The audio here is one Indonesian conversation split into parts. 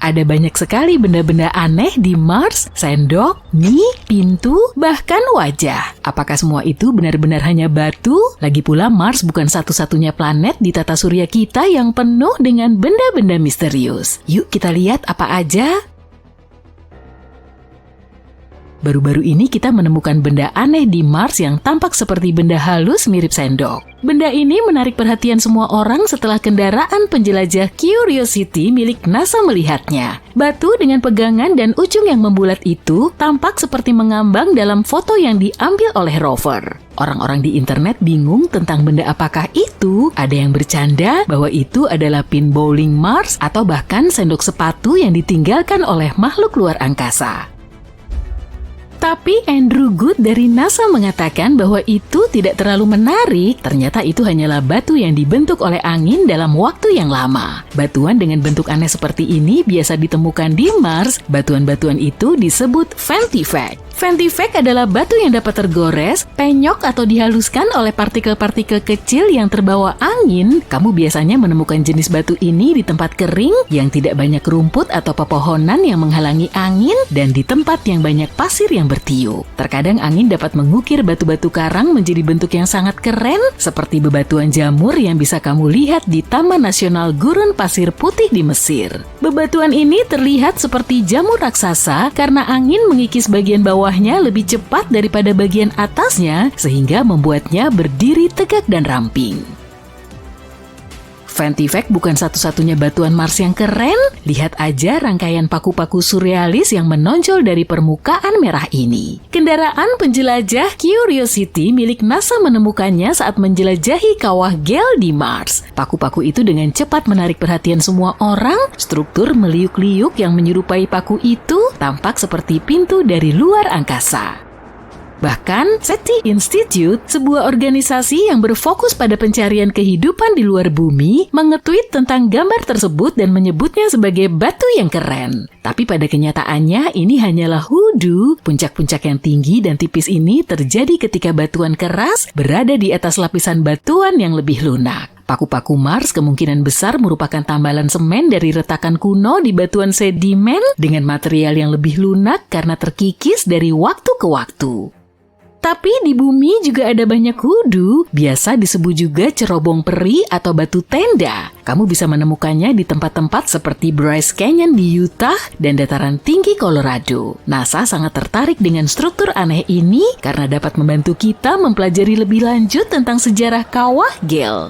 Ada banyak sekali benda-benda aneh di Mars, sendok, mie, pintu, bahkan wajah. Apakah semua itu benar-benar hanya batu? Lagi pula Mars bukan satu-satunya planet di tata surya kita yang penuh dengan benda-benda misterius. Yuk kita lihat apa aja. Baru-baru ini kita menemukan benda aneh di Mars yang tampak seperti benda halus mirip sendok. Benda ini menarik perhatian semua orang setelah kendaraan penjelajah Curiosity milik NASA melihatnya. Batu dengan pegangan dan ujung yang membulat itu tampak seperti mengambang dalam foto yang diambil oleh rover. Orang-orang di internet bingung tentang benda apakah itu. Ada yang bercanda bahwa itu adalah pin bowling Mars atau bahkan sendok sepatu yang ditinggalkan oleh makhluk luar angkasa. Tapi Andrew Good dari NASA mengatakan bahwa itu tidak terlalu menarik. Ternyata itu hanyalah batu yang dibentuk oleh angin dalam waktu yang lama. Batuan dengan bentuk aneh seperti ini biasa ditemukan di Mars. Batuan-batuan itu disebut Vantivac. Vantivac adalah batu yang dapat tergores, penyok atau dihaluskan oleh partikel-partikel kecil yang terbawa angin. Kamu biasanya menemukan jenis batu ini di tempat kering yang tidak banyak rumput atau pepohonan yang menghalangi angin dan di tempat yang banyak pasir yang bertiup. Terkadang angin dapat mengukir batu-batu karang menjadi bentuk yang sangat keren seperti bebatuan jamur yang bisa kamu lihat di Taman Nasional Gurun Pasir Putih di Mesir. Bebatuan ini terlihat seperti jamur raksasa karena angin mengikis bagian bawahnya lebih cepat daripada bagian atasnya sehingga membuatnya berdiri tegak dan ramping. Vantivac bukan satu-satunya batuan Mars yang keren. Lihat aja rangkaian paku-paku surrealis yang menonjol dari permukaan merah ini. Kendaraan penjelajah Curiosity milik NASA menemukannya saat menjelajahi kawah gel di Mars. Paku-paku itu dengan cepat menarik perhatian semua orang. Struktur meliuk-liuk yang menyerupai paku itu tampak seperti pintu dari luar angkasa. Bahkan, SETI Institute, sebuah organisasi yang berfokus pada pencarian kehidupan di luar bumi, mengetweet tentang gambar tersebut dan menyebutnya sebagai batu yang keren. Tapi pada kenyataannya, ini hanyalah hoodoo. Puncak-puncak yang tinggi dan tipis ini terjadi ketika batuan keras berada di atas lapisan batuan yang lebih lunak. Paku-paku Mars kemungkinan besar merupakan tambalan semen dari retakan kuno di batuan sedimen dengan material yang lebih lunak karena terkikis dari waktu ke waktu. Tapi di bumi juga ada banyak hoodoo, biasa disebut juga cerobong peri atau batu tenda. Kamu bisa menemukannya di tempat-tempat seperti Bryce Canyon di Utah dan dataran tinggi Colorado. NASA sangat tertarik dengan struktur aneh ini karena dapat membantu kita mempelajari lebih lanjut tentang sejarah kawah gel.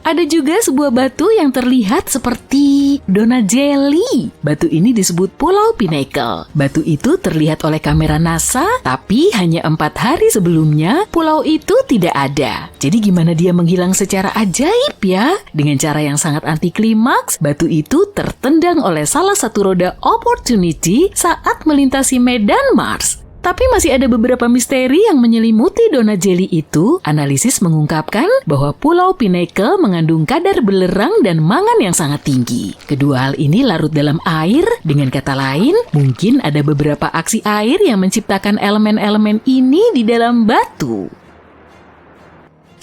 Ada juga sebuah batu yang terlihat seperti donat jelly. Batu ini disebut Pulau Pinnacle. Batu itu terlihat oleh kamera NASA, tapi hanya 4 hari sebelumnya pulau itu tidak ada. Jadi gimana dia menghilang secara ajaib ya? Dengan cara yang sangat anti klimaks, batu itu tertendang oleh salah satu roda Opportunity saat melintasi medan Mars. Tapi masih ada beberapa misteri yang menyelimuti donat jelly itu. Analisis mengungkapkan bahwa Pulau Pinnacle mengandung kadar belerang dan mangan yang sangat tinggi. Kedua hal ini larut dalam air. Dengan kata lain, mungkin ada beberapa aksi air yang menciptakan elemen-elemen ini di dalam batu.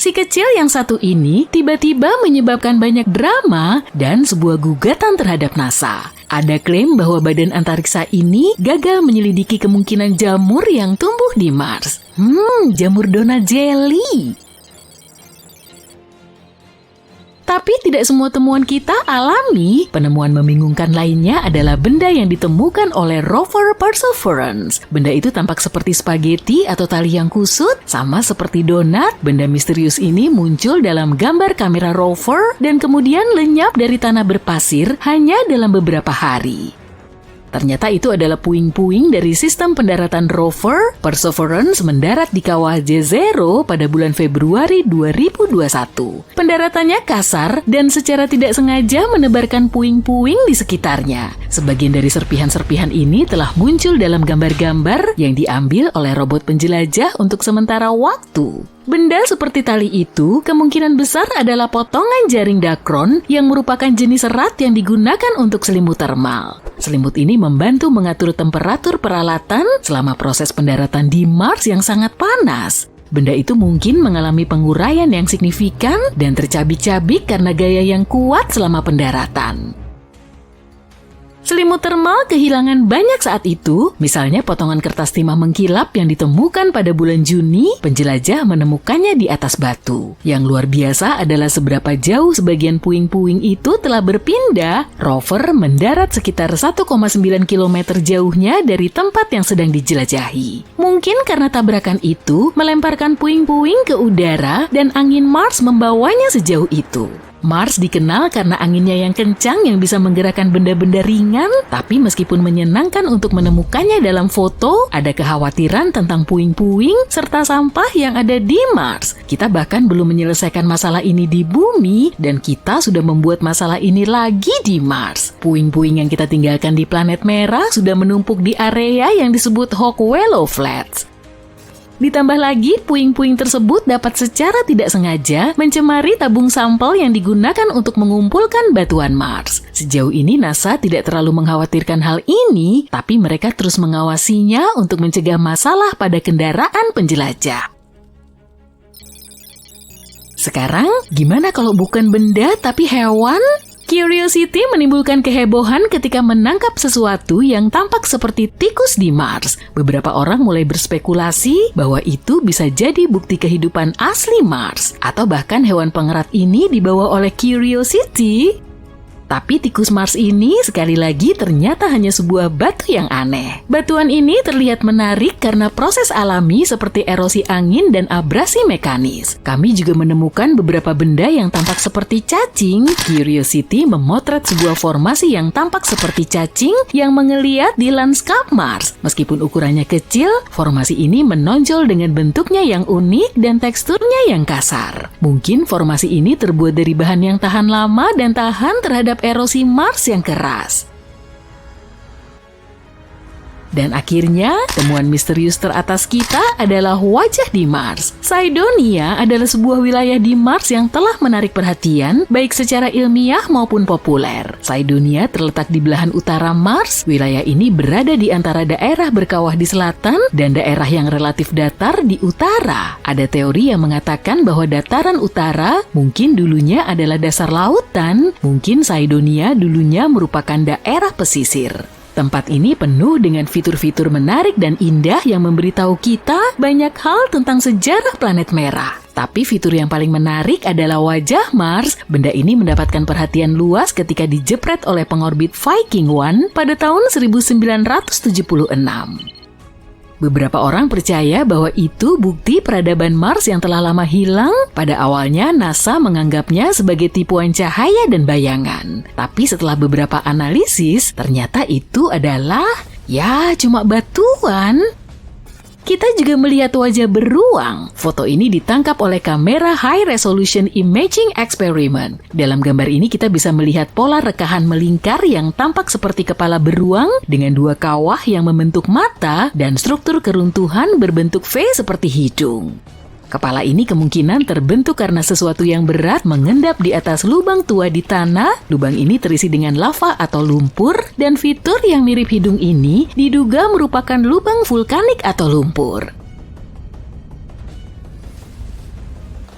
Si kecil yang satu ini tiba-tiba menyebabkan banyak drama dan sebuah gugatan terhadap NASA. Ada klaim bahwa badan antariksa ini gagal menyelidiki kemungkinan jamur yang tumbuh di Mars. Jamur donat jelly. Tapi tidak semua temuan kita alami. Penemuan membingungkan lainnya adalah benda yang ditemukan oleh rover Perseverance. Benda itu tampak seperti spaghetti atau tali yang kusut, sama seperti donat. Benda misterius ini muncul dalam gambar kamera rover dan kemudian lenyap dari tanah berpasir hanya dalam beberapa hari. Ternyata itu adalah puing-puing dari sistem pendaratan rover. Perseverance mendarat di kawah Jezero pada bulan Februari 2021. Pendaratannya kasar dan secara tidak sengaja menebarkan puing-puing di sekitarnya. Sebagian dari serpihan-serpihan ini telah muncul dalam gambar-gambar yang diambil oleh robot penjelajah untuk sementara waktu. Benda seperti tali itu kemungkinan besar adalah potongan jaring dakron yang merupakan jenis serat yang digunakan untuk selimut termal. Selimut ini membantu mengatur temperatur peralatan selama proses pendaratan di Mars yang sangat panas. Benda itu mungkin mengalami penguraian yang signifikan dan tercabik-cabik karena gaya yang kuat selama pendaratan. Selimut termal kehilangan banyak saat itu, misalnya potongan kertas timah mengkilap yang ditemukan pada bulan Juni, penjelajah menemukannya di atas batu. Yang luar biasa adalah seberapa jauh sebagian puing-puing itu telah berpindah. Rover mendarat sekitar 1,9 km jauhnya dari tempat yang sedang dijelajahi. Mungkin karena tabrakan itu melemparkan puing-puing ke udara dan angin Mars membawanya sejauh itu. Mars dikenal karena anginnya yang kencang yang bisa menggerakkan benda-benda ringan, tapi meskipun menyenangkan untuk menemukannya dalam foto, ada kekhawatiran tentang puing-puing serta sampah yang ada di Mars. Kita bahkan belum menyelesaikan masalah ini di bumi, dan kita sudah membuat masalah ini lagi di Mars. Puing-puing yang kita tinggalkan di planet merah sudah menumpuk di area yang disebut Hawkwellow Flats. Ditambah lagi, puing-puing tersebut dapat secara tidak sengaja mencemari tabung sampel yang digunakan untuk mengumpulkan batuan Mars. Sejauh ini NASA tidak terlalu mengkhawatirkan hal ini, tapi mereka terus mengawasinya untuk mencegah masalah pada kendaraan penjelajah. Sekarang, gimana kalau bukan benda tapi hewan? Curiosity menimbulkan kehebohan ketika menangkap sesuatu yang tampak seperti tikus di Mars. Beberapa orang mulai berspekulasi bahwa itu bisa jadi bukti kehidupan asli Mars, atau bahkan hewan pengerat ini dibawa oleh Curiosity. Tapi tikus Mars ini sekali lagi ternyata hanya sebuah batu yang aneh. Batuan ini terlihat menarik karena proses alami seperti erosi angin dan abrasi mekanis. Kami juga menemukan beberapa benda yang tampak seperti cacing. Curiosity memotret sebuah formasi yang tampak seperti cacing yang mengeliat di lanskap Mars. Meskipun ukurannya kecil, formasi ini menonjol dengan bentuknya yang unik dan teksturnya yang kasar. Mungkin formasi ini terbuat dari bahan yang tahan lama dan tahan terhadap erosi Mars yang keras. Dan akhirnya, temuan misterius teratas kita adalah wajah di Mars. Cydonia adalah sebuah wilayah di Mars yang telah menarik perhatian, baik secara ilmiah maupun populer. Cydonia terletak di belahan utara Mars. Wilayah ini berada di antara daerah berkawah di selatan dan daerah yang relatif datar di utara. Ada teori yang mengatakan bahwa dataran utara mungkin dulunya adalah dasar lautan, mungkin Cydonia dulunya merupakan daerah pesisir. Tempat ini penuh dengan fitur-fitur menarik dan indah yang memberitahu kita banyak hal tentang sejarah planet merah. Tapi fitur yang paling menarik adalah wajah Mars. Benda ini mendapatkan perhatian luas ketika dijepret oleh pengorbit Viking 1 pada tahun 1976. Beberapa orang percaya bahwa itu bukti peradaban Mars yang telah lama hilang. Pada awalnya, NASA menganggapnya sebagai tipuan cahaya dan bayangan. Tapi setelah beberapa analisis, ternyata itu adalah, cuma batuan. Kita juga melihat wajah beruang. Foto ini ditangkap oleh kamera High Resolution Imaging Experiment. Dalam gambar ini kita bisa melihat pola rekahan melingkar yang tampak seperti kepala beruang dengan dua kawah yang membentuk mata dan struktur keruntuhan berbentuk V seperti hidung. Kepala ini kemungkinan terbentuk karena sesuatu yang berat mengendap di atas lubang tua di tanah. Lubang ini terisi dengan lava atau lumpur, dan fitur yang mirip hidung ini diduga merupakan lubang vulkanik atau lumpur.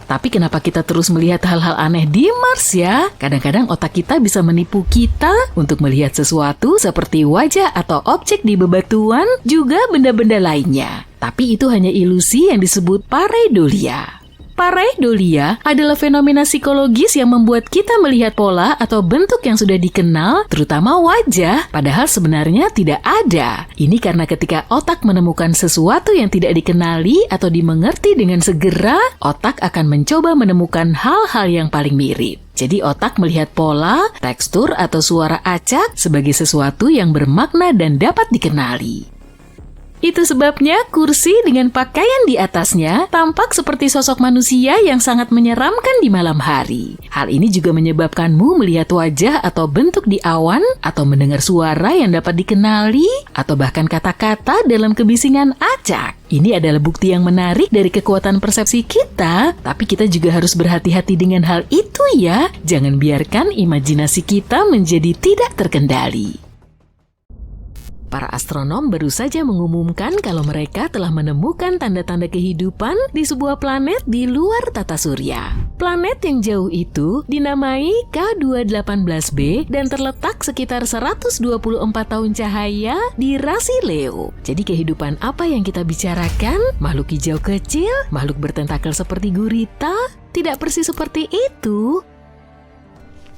Tapi kenapa kita terus melihat hal-hal aneh di Mars ya? Kadang-kadang otak kita bisa menipu kita untuk melihat sesuatu seperti wajah atau objek di bebatuan, juga benda-benda lainnya. Tapi itu hanya ilusi yang disebut pareidolia. Pareidolia adalah fenomena psikologis yang membuat kita melihat pola atau bentuk yang sudah dikenal, terutama wajah, padahal sebenarnya tidak ada. Ini karena ketika otak menemukan sesuatu yang tidak dikenali atau dimengerti dengan segera, otak akan mencoba menemukan hal-hal yang paling mirip. Jadi otak melihat pola, tekstur, atau suara acak sebagai sesuatu yang bermakna dan dapat dikenali. Itu sebabnya kursi dengan pakaian di atasnya tampak seperti sosok manusia yang sangat menyeramkan di malam hari. Hal ini juga menyebabkanmu melihat wajah atau bentuk di awan, atau mendengar suara yang dapat dikenali, atau bahkan kata-kata dalam kebisingan acak. Ini adalah bukti yang menarik dari kekuatan persepsi kita, tapi kita juga harus berhati-hati dengan hal itu ya. Jangan biarkan imajinasi kita menjadi tidak terkendali. Para astronom baru saja mengumumkan kalau mereka telah menemukan tanda-tanda kehidupan di sebuah planet di luar tata surya. Planet yang jauh itu dinamai K218b dan terletak sekitar 124 tahun cahaya di rasi Leo. Jadi kehidupan apa yang kita bicarakan? Makhluk hijau kecil? Makhluk bertentakel seperti gurita? Tidak persis seperti itu.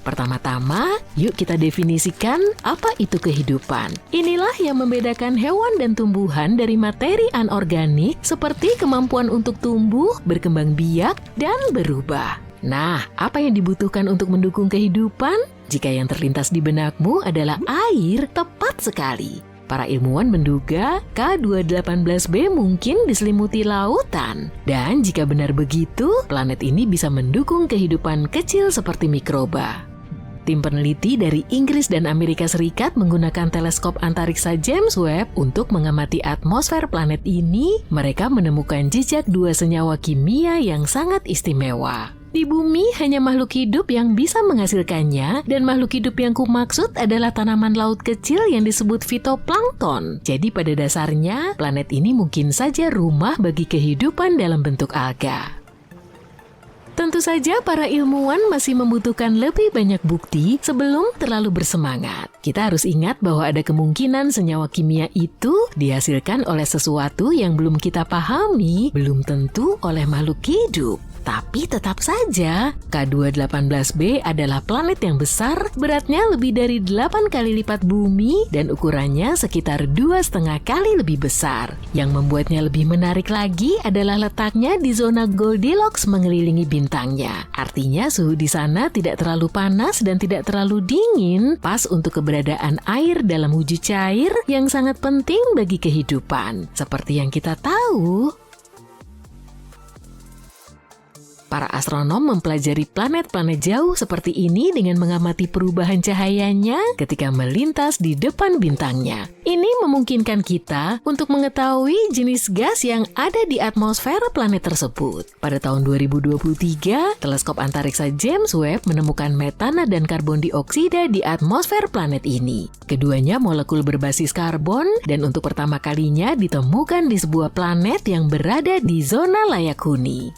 Pertama-tama, yuk kita definisikan apa itu kehidupan. Inilah yang membedakan hewan dan tumbuhan dari materi anorganik seperti kemampuan untuk tumbuh, berkembang biak, dan berubah. Nah, apa yang dibutuhkan untuk mendukung kehidupan? Jika yang terlintas di benakmu adalah air, tepat sekali. Para ilmuwan menduga K218b mungkin diselimuti lautan. Dan jika benar begitu, planet ini bisa mendukung kehidupan kecil seperti mikroba. Tim peneliti dari Inggris dan Amerika Serikat menggunakan teleskop antariksa James Webb untuk mengamati atmosfer planet ini. Mereka menemukan jejak 2 senyawa kimia yang sangat istimewa. Di bumi hanya makhluk hidup yang bisa menghasilkannya, dan makhluk hidup yang kumaksud adalah tanaman laut kecil yang disebut fitoplankton. Jadi pada dasarnya, planet ini mungkin saja rumah bagi kehidupan dalam bentuk alga. Tentu saja para ilmuwan masih membutuhkan lebih banyak bukti sebelum terlalu bersemangat. Kita harus ingat bahwa ada kemungkinan senyawa kimia itu dihasilkan oleh sesuatu yang belum kita pahami, belum tentu oleh makhluk hidup. Tapi tetap saja, K218b adalah planet yang besar, beratnya lebih dari 8 kali lipat bumi, dan ukurannya sekitar 2,5 kali lebih besar. Yang membuatnya lebih menarik lagi adalah letaknya di zona Goldilocks mengelilingi bintangnya. Artinya suhu di sana tidak terlalu panas dan tidak terlalu dingin, pas untuk keberadaan air dalam wujud cair yang sangat penting bagi kehidupan. Seperti yang kita tahu, para astronom mempelajari planet-planet jauh seperti ini dengan mengamati perubahan cahayanya ketika melintas di depan bintangnya. Ini memungkinkan kita untuk mengetahui jenis gas yang ada di atmosfer planet tersebut. Pada tahun 2023, teleskop antariksa James Webb menemukan metana dan karbon dioksida di atmosfer planet ini. Keduanya molekul berbasis karbon dan untuk pertama kalinya ditemukan di sebuah planet yang berada di zona layak huni.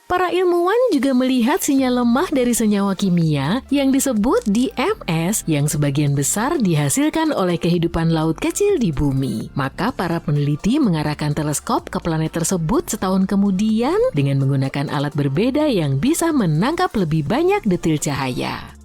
Para ilmuwan juga melihat sinyal lemah dari senyawa kimia yang disebut DMS yang sebagian besar dihasilkan oleh kehidupan laut kecil di bumi. Maka para peneliti mengarahkan teleskop ke planet tersebut setahun kemudian dengan menggunakan alat berbeda yang bisa menangkap lebih banyak detil cahaya.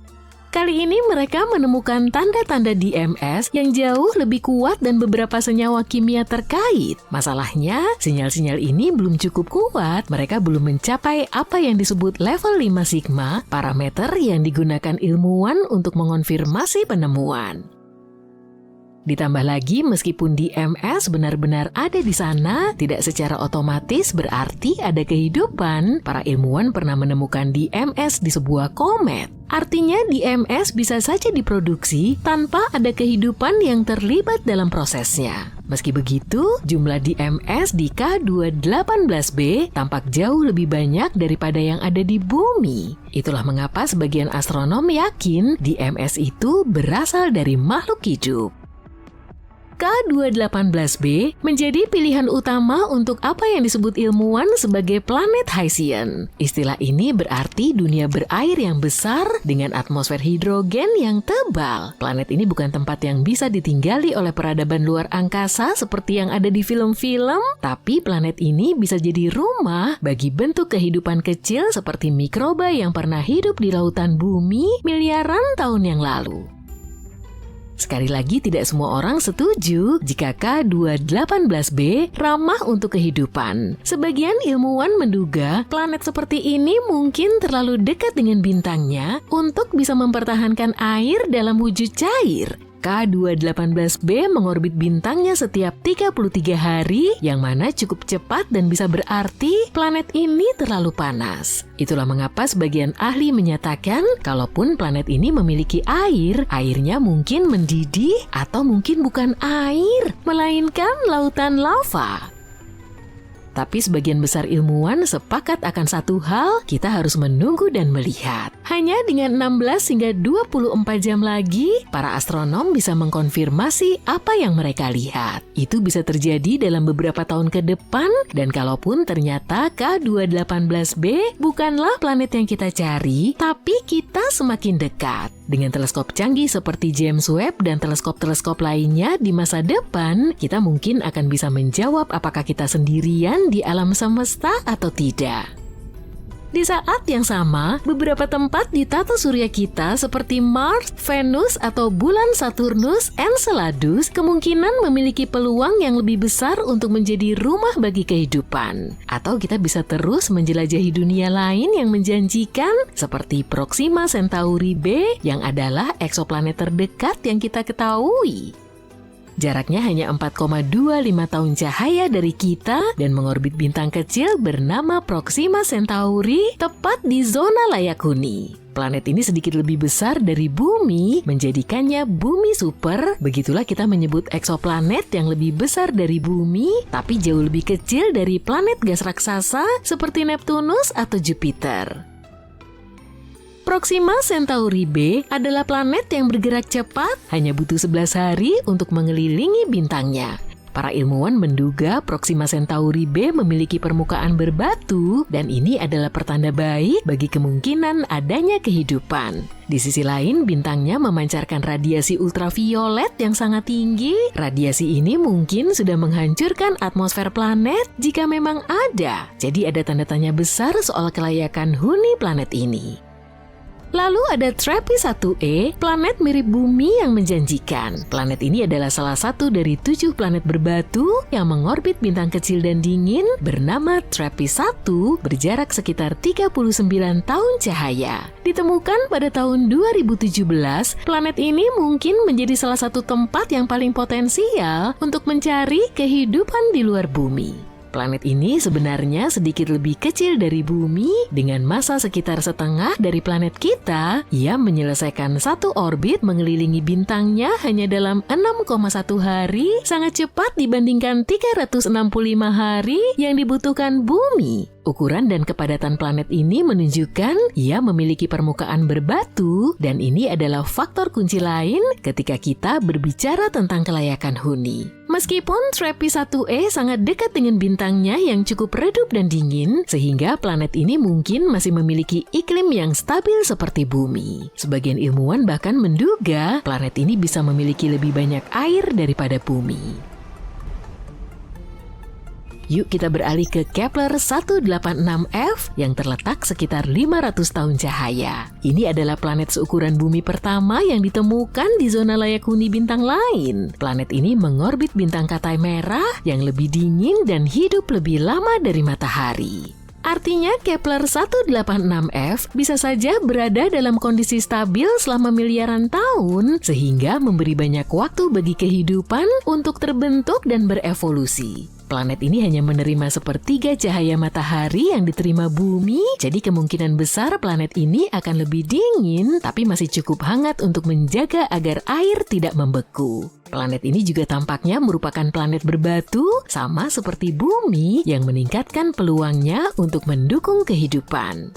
Kali ini mereka menemukan tanda-tanda DMS yang jauh lebih kuat dan beberapa senyawa kimia terkait. Masalahnya, sinyal-sinyal ini belum cukup kuat. Mereka belum mencapai apa yang disebut level 5 sigma, parameter yang digunakan ilmuwan untuk mengonfirmasi penemuan. Ditambah lagi, meskipun DMS benar-benar ada di sana, tidak secara otomatis berarti ada kehidupan. Para ilmuwan pernah menemukan DMS di sebuah komet. Artinya DMS bisa saja diproduksi tanpa ada kehidupan yang terlibat dalam prosesnya. Meski begitu, jumlah DMS di K218b tampak jauh lebih banyak daripada yang ada di bumi. Itulah mengapa sebagian astronom yakin DMS itu berasal dari makhluk hidup. K218b menjadi pilihan utama untuk apa yang disebut ilmuwan sebagai planet Haitian. Istilah ini berarti dunia berair yang besar dengan atmosfer hidrogen yang tebal. Planet ini bukan tempat yang bisa ditinggali oleh peradaban luar angkasa seperti yang ada di film-film, tapi planet ini bisa jadi rumah bagi bentuk kehidupan kecil seperti mikroba yang pernah hidup di lautan bumi miliaran tahun yang lalu. Sekali lagi, tidak semua orang setuju jika K218b ramah untuk kehidupan. Sebagian ilmuwan menduga planet seperti ini mungkin terlalu dekat dengan bintangnya untuk bisa mempertahankan air dalam wujud cair. K218b mengorbit bintangnya setiap 33 hari, yang mana cukup cepat dan bisa berarti planet ini terlalu panas. Itulah mengapa sebagian ahli menyatakan kalaupun planet ini memiliki air, airnya mungkin mendidih atau mungkin bukan air, melainkan lautan lava. Tapi sebagian besar ilmuwan sepakat akan satu hal, kita harus menunggu dan melihat. Hanya dengan 16 hingga 24 jam lagi, para astronom bisa mengkonfirmasi apa yang mereka lihat. Itu bisa terjadi dalam beberapa tahun ke depan, dan kalaupun ternyata K218b bukanlah planet yang kita cari, tapi kita semakin dekat. Dengan teleskop canggih seperti James Webb dan teleskop-teleskop lainnya di masa depan, kita mungkin akan bisa menjawab apakah kita sendirian di alam semesta atau tidak. Di saat yang sama, beberapa tempat di tata surya kita seperti Mars, Venus, atau bulan Saturnus, Enceladus kemungkinan memiliki peluang yang lebih besar untuk menjadi rumah bagi kehidupan. Atau kita bisa terus menjelajahi dunia lain yang menjanjikan seperti Proxima Centauri b yang adalah eksoplanet terdekat yang kita ketahui. Jaraknya hanya 4,25 tahun cahaya dari kita dan mengorbit bintang kecil bernama Proxima Centauri tepat di zona layak huni. Planet ini sedikit lebih besar dari Bumi, menjadikannya bumi super. Begitulah kita menyebut eksoplanet yang lebih besar dari Bumi, tapi jauh lebih kecil dari planet gas raksasa seperti Neptunus atau Jupiter. Proxima Centauri b adalah planet yang bergerak cepat, hanya butuh 11 hari untuk mengelilingi bintangnya. Para ilmuwan menduga Proxima Centauri b memiliki permukaan berbatu, dan ini adalah pertanda baik bagi kemungkinan adanya kehidupan. Di sisi lain, bintangnya memancarkan radiasi ultraviolet yang sangat tinggi. Radiasi ini mungkin sudah menghancurkan atmosfer planet jika memang ada. Jadi ada tanda tanya besar soal kelayakan huni planet ini. Lalu ada TRAPPIST-1e, planet mirip Bumi yang menjanjikan. Planet ini adalah salah satu dari 7 planet berbatu yang mengorbit bintang kecil dan dingin bernama TRAPPIST-1 berjarak sekitar 39 tahun cahaya. Ditemukan pada tahun 2017, planet ini mungkin menjadi salah satu tempat yang paling potensial untuk mencari kehidupan di luar Bumi. Planet ini sebenarnya sedikit lebih kecil dari Bumi, dengan massa sekitar setengah dari planet kita. Ia menyelesaikan satu orbit mengelilingi bintangnya hanya dalam 6,1 hari, sangat cepat dibandingkan 365 hari yang dibutuhkan Bumi. Ukuran dan kepadatan planet ini menunjukkan ia memiliki permukaan berbatu, dan ini adalah faktor kunci lain ketika kita berbicara tentang kelayakan huni. Meskipun TRAPPIST-1e sangat dekat dengan bintangnya yang cukup redup dan dingin, sehingga planet ini mungkin masih memiliki iklim yang stabil seperti Bumi. Sebagian ilmuwan bahkan menduga planet ini bisa memiliki lebih banyak air daripada Bumi. Yuk kita beralih ke Kepler 186f yang terletak sekitar 500 tahun cahaya. Ini adalah planet seukuran Bumi pertama yang ditemukan di zona layak huni bintang lain. Planet ini mengorbit bintang Katai Merah yang lebih dingin dan hidup lebih lama dari matahari. Artinya Kepler 186f bisa saja berada dalam kondisi stabil selama miliaran tahun, sehingga memberi banyak waktu bagi kehidupan untuk terbentuk dan berevolusi. Planet ini hanya menerima sepertiga cahaya matahari yang diterima Bumi, jadi kemungkinan besar planet ini akan lebih dingin, tapi masih cukup hangat untuk menjaga agar air tidak membeku. Planet ini juga tampaknya merupakan planet berbatu, sama seperti Bumi yang meningkatkan peluangnya untuk mendukung kehidupan.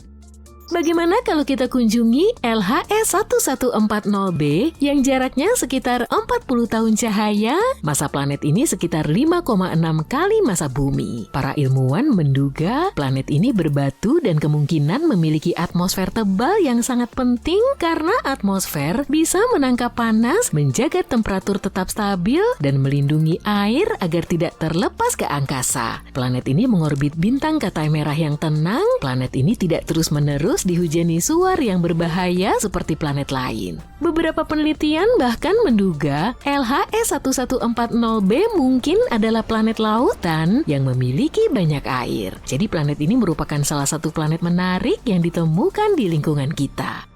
Bagaimana kalau kita kunjungi LHS 1140b yang jaraknya sekitar 40 tahun cahaya? Massa planet ini sekitar 5,6 kali massa Bumi. Para ilmuwan menduga planet ini berbatu dan kemungkinan memiliki atmosfer tebal yang sangat penting karena atmosfer bisa menangkap panas, menjaga temperatur tetap stabil, dan melindungi air agar tidak terlepas ke angkasa. Planet ini mengorbit bintang Katai Merah yang tenang. Planet ini tidak terus-menerus dihujani suar yang berbahaya seperti planet lain. Beberapa penelitian bahkan menduga LHS 1140b mungkin adalah planet lautan yang memiliki banyak air. Jadi planet ini merupakan salah satu planet menarik yang ditemukan di lingkungan kita.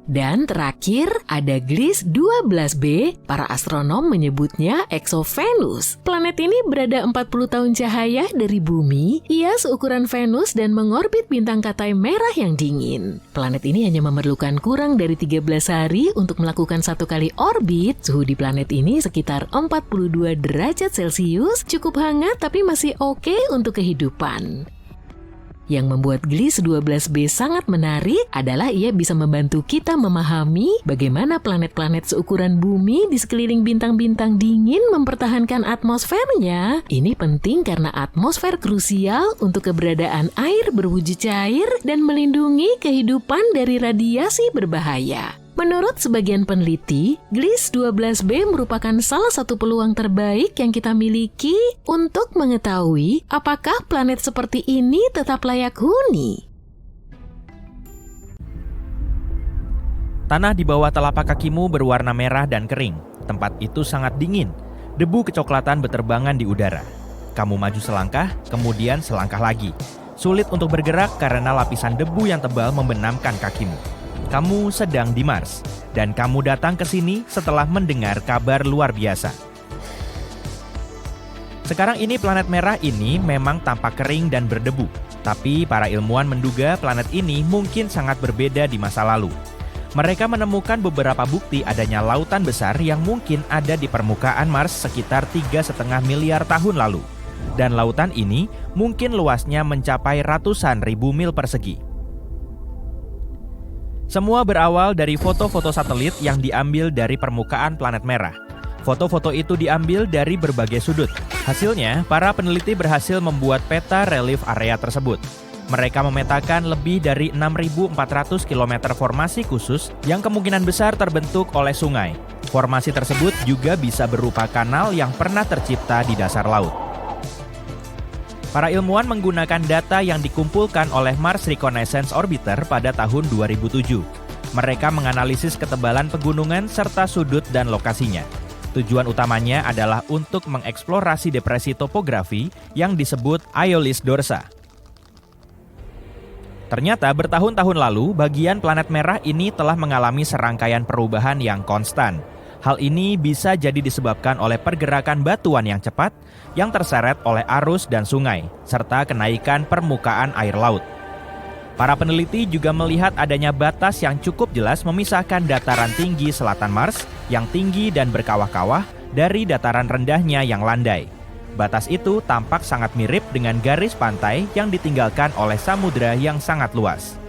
Dan terakhir, ada Gliese 12b, para astronom menyebutnya exovenus. Planet ini berada 40 tahun cahaya dari bumi, ia seukuran Venus dan mengorbit bintang Katai merah yang dingin. Planet ini hanya memerlukan kurang dari 13 hari untuk melakukan satu kali orbit. Suhu di planet ini sekitar 42 derajat Celcius, cukup hangat tapi masih oke untuk kehidupan. Yang membuat Gliese 12b sangat menarik adalah ia bisa membantu kita memahami bagaimana planet-planet seukuran bumi di sekeliling bintang-bintang dingin mempertahankan atmosfernya. Ini penting karena atmosfer krusial untuk keberadaan air berwujud cair dan melindungi kehidupan dari radiasi berbahaya. Menurut sebagian peneliti, Gliese 12b merupakan salah satu peluang terbaik yang kita miliki untuk mengetahui apakah planet seperti ini tetap layak huni. Tanah di bawah telapak kakimu berwarna merah dan kering. Tempat itu sangat dingin. Debu kecoklatan beterbangan di udara. Kamu maju selangkah, kemudian selangkah lagi. Sulit untuk bergerak karena lapisan debu yang tebal membenamkan kakimu. Kamu sedang di Mars, dan kamu datang ke sini setelah mendengar kabar luar biasa. Sekarang ini planet merah ini memang tampak kering dan berdebu, tapi para ilmuwan menduga planet ini mungkin sangat berbeda di masa lalu. Mereka menemukan beberapa bukti adanya lautan besar yang mungkin ada di permukaan Mars sekitar 3,5 miliar tahun lalu. Dan lautan ini mungkin luasnya mencapai ratusan ribu mil persegi. Semua berawal dari foto-foto satelit yang diambil dari permukaan planet merah. Foto-foto itu diambil dari berbagai sudut. Hasilnya, para peneliti berhasil membuat peta relief area tersebut. Mereka memetakan lebih dari 6.400 km formasi khusus yang kemungkinan besar terbentuk oleh sungai. Formasi tersebut juga bisa berupa kanal yang pernah tercipta di dasar laut. Para ilmuwan menggunakan data yang dikumpulkan oleh Mars Reconnaissance Orbiter pada tahun 2007. Mereka menganalisis ketebalan pegunungan serta sudut dan lokasinya. Tujuan utamanya adalah untuk mengeksplorasi depresi topografi yang disebut Aeolis Dorsa. Ternyata bertahun-tahun lalu, bagian planet merah ini telah mengalami serangkaian perubahan yang konstan. Hal ini bisa jadi disebabkan oleh pergerakan batuan yang cepat yang terseret oleh arus dan sungai, serta kenaikan permukaan air laut. Para peneliti juga melihat adanya batas yang cukup jelas memisahkan dataran tinggi selatan Mars yang tinggi dan berkawah-kawah dari dataran rendahnya yang landai. Batas itu tampak sangat mirip dengan garis pantai yang ditinggalkan oleh samudra yang sangat luas.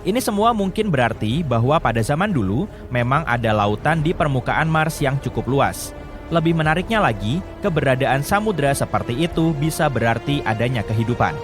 Ini semua mungkin berarti bahwa pada zaman dulu memang ada lautan di permukaan Mars yang cukup luas. Lebih menariknya lagi, keberadaan samudra seperti itu bisa berarti adanya kehidupan.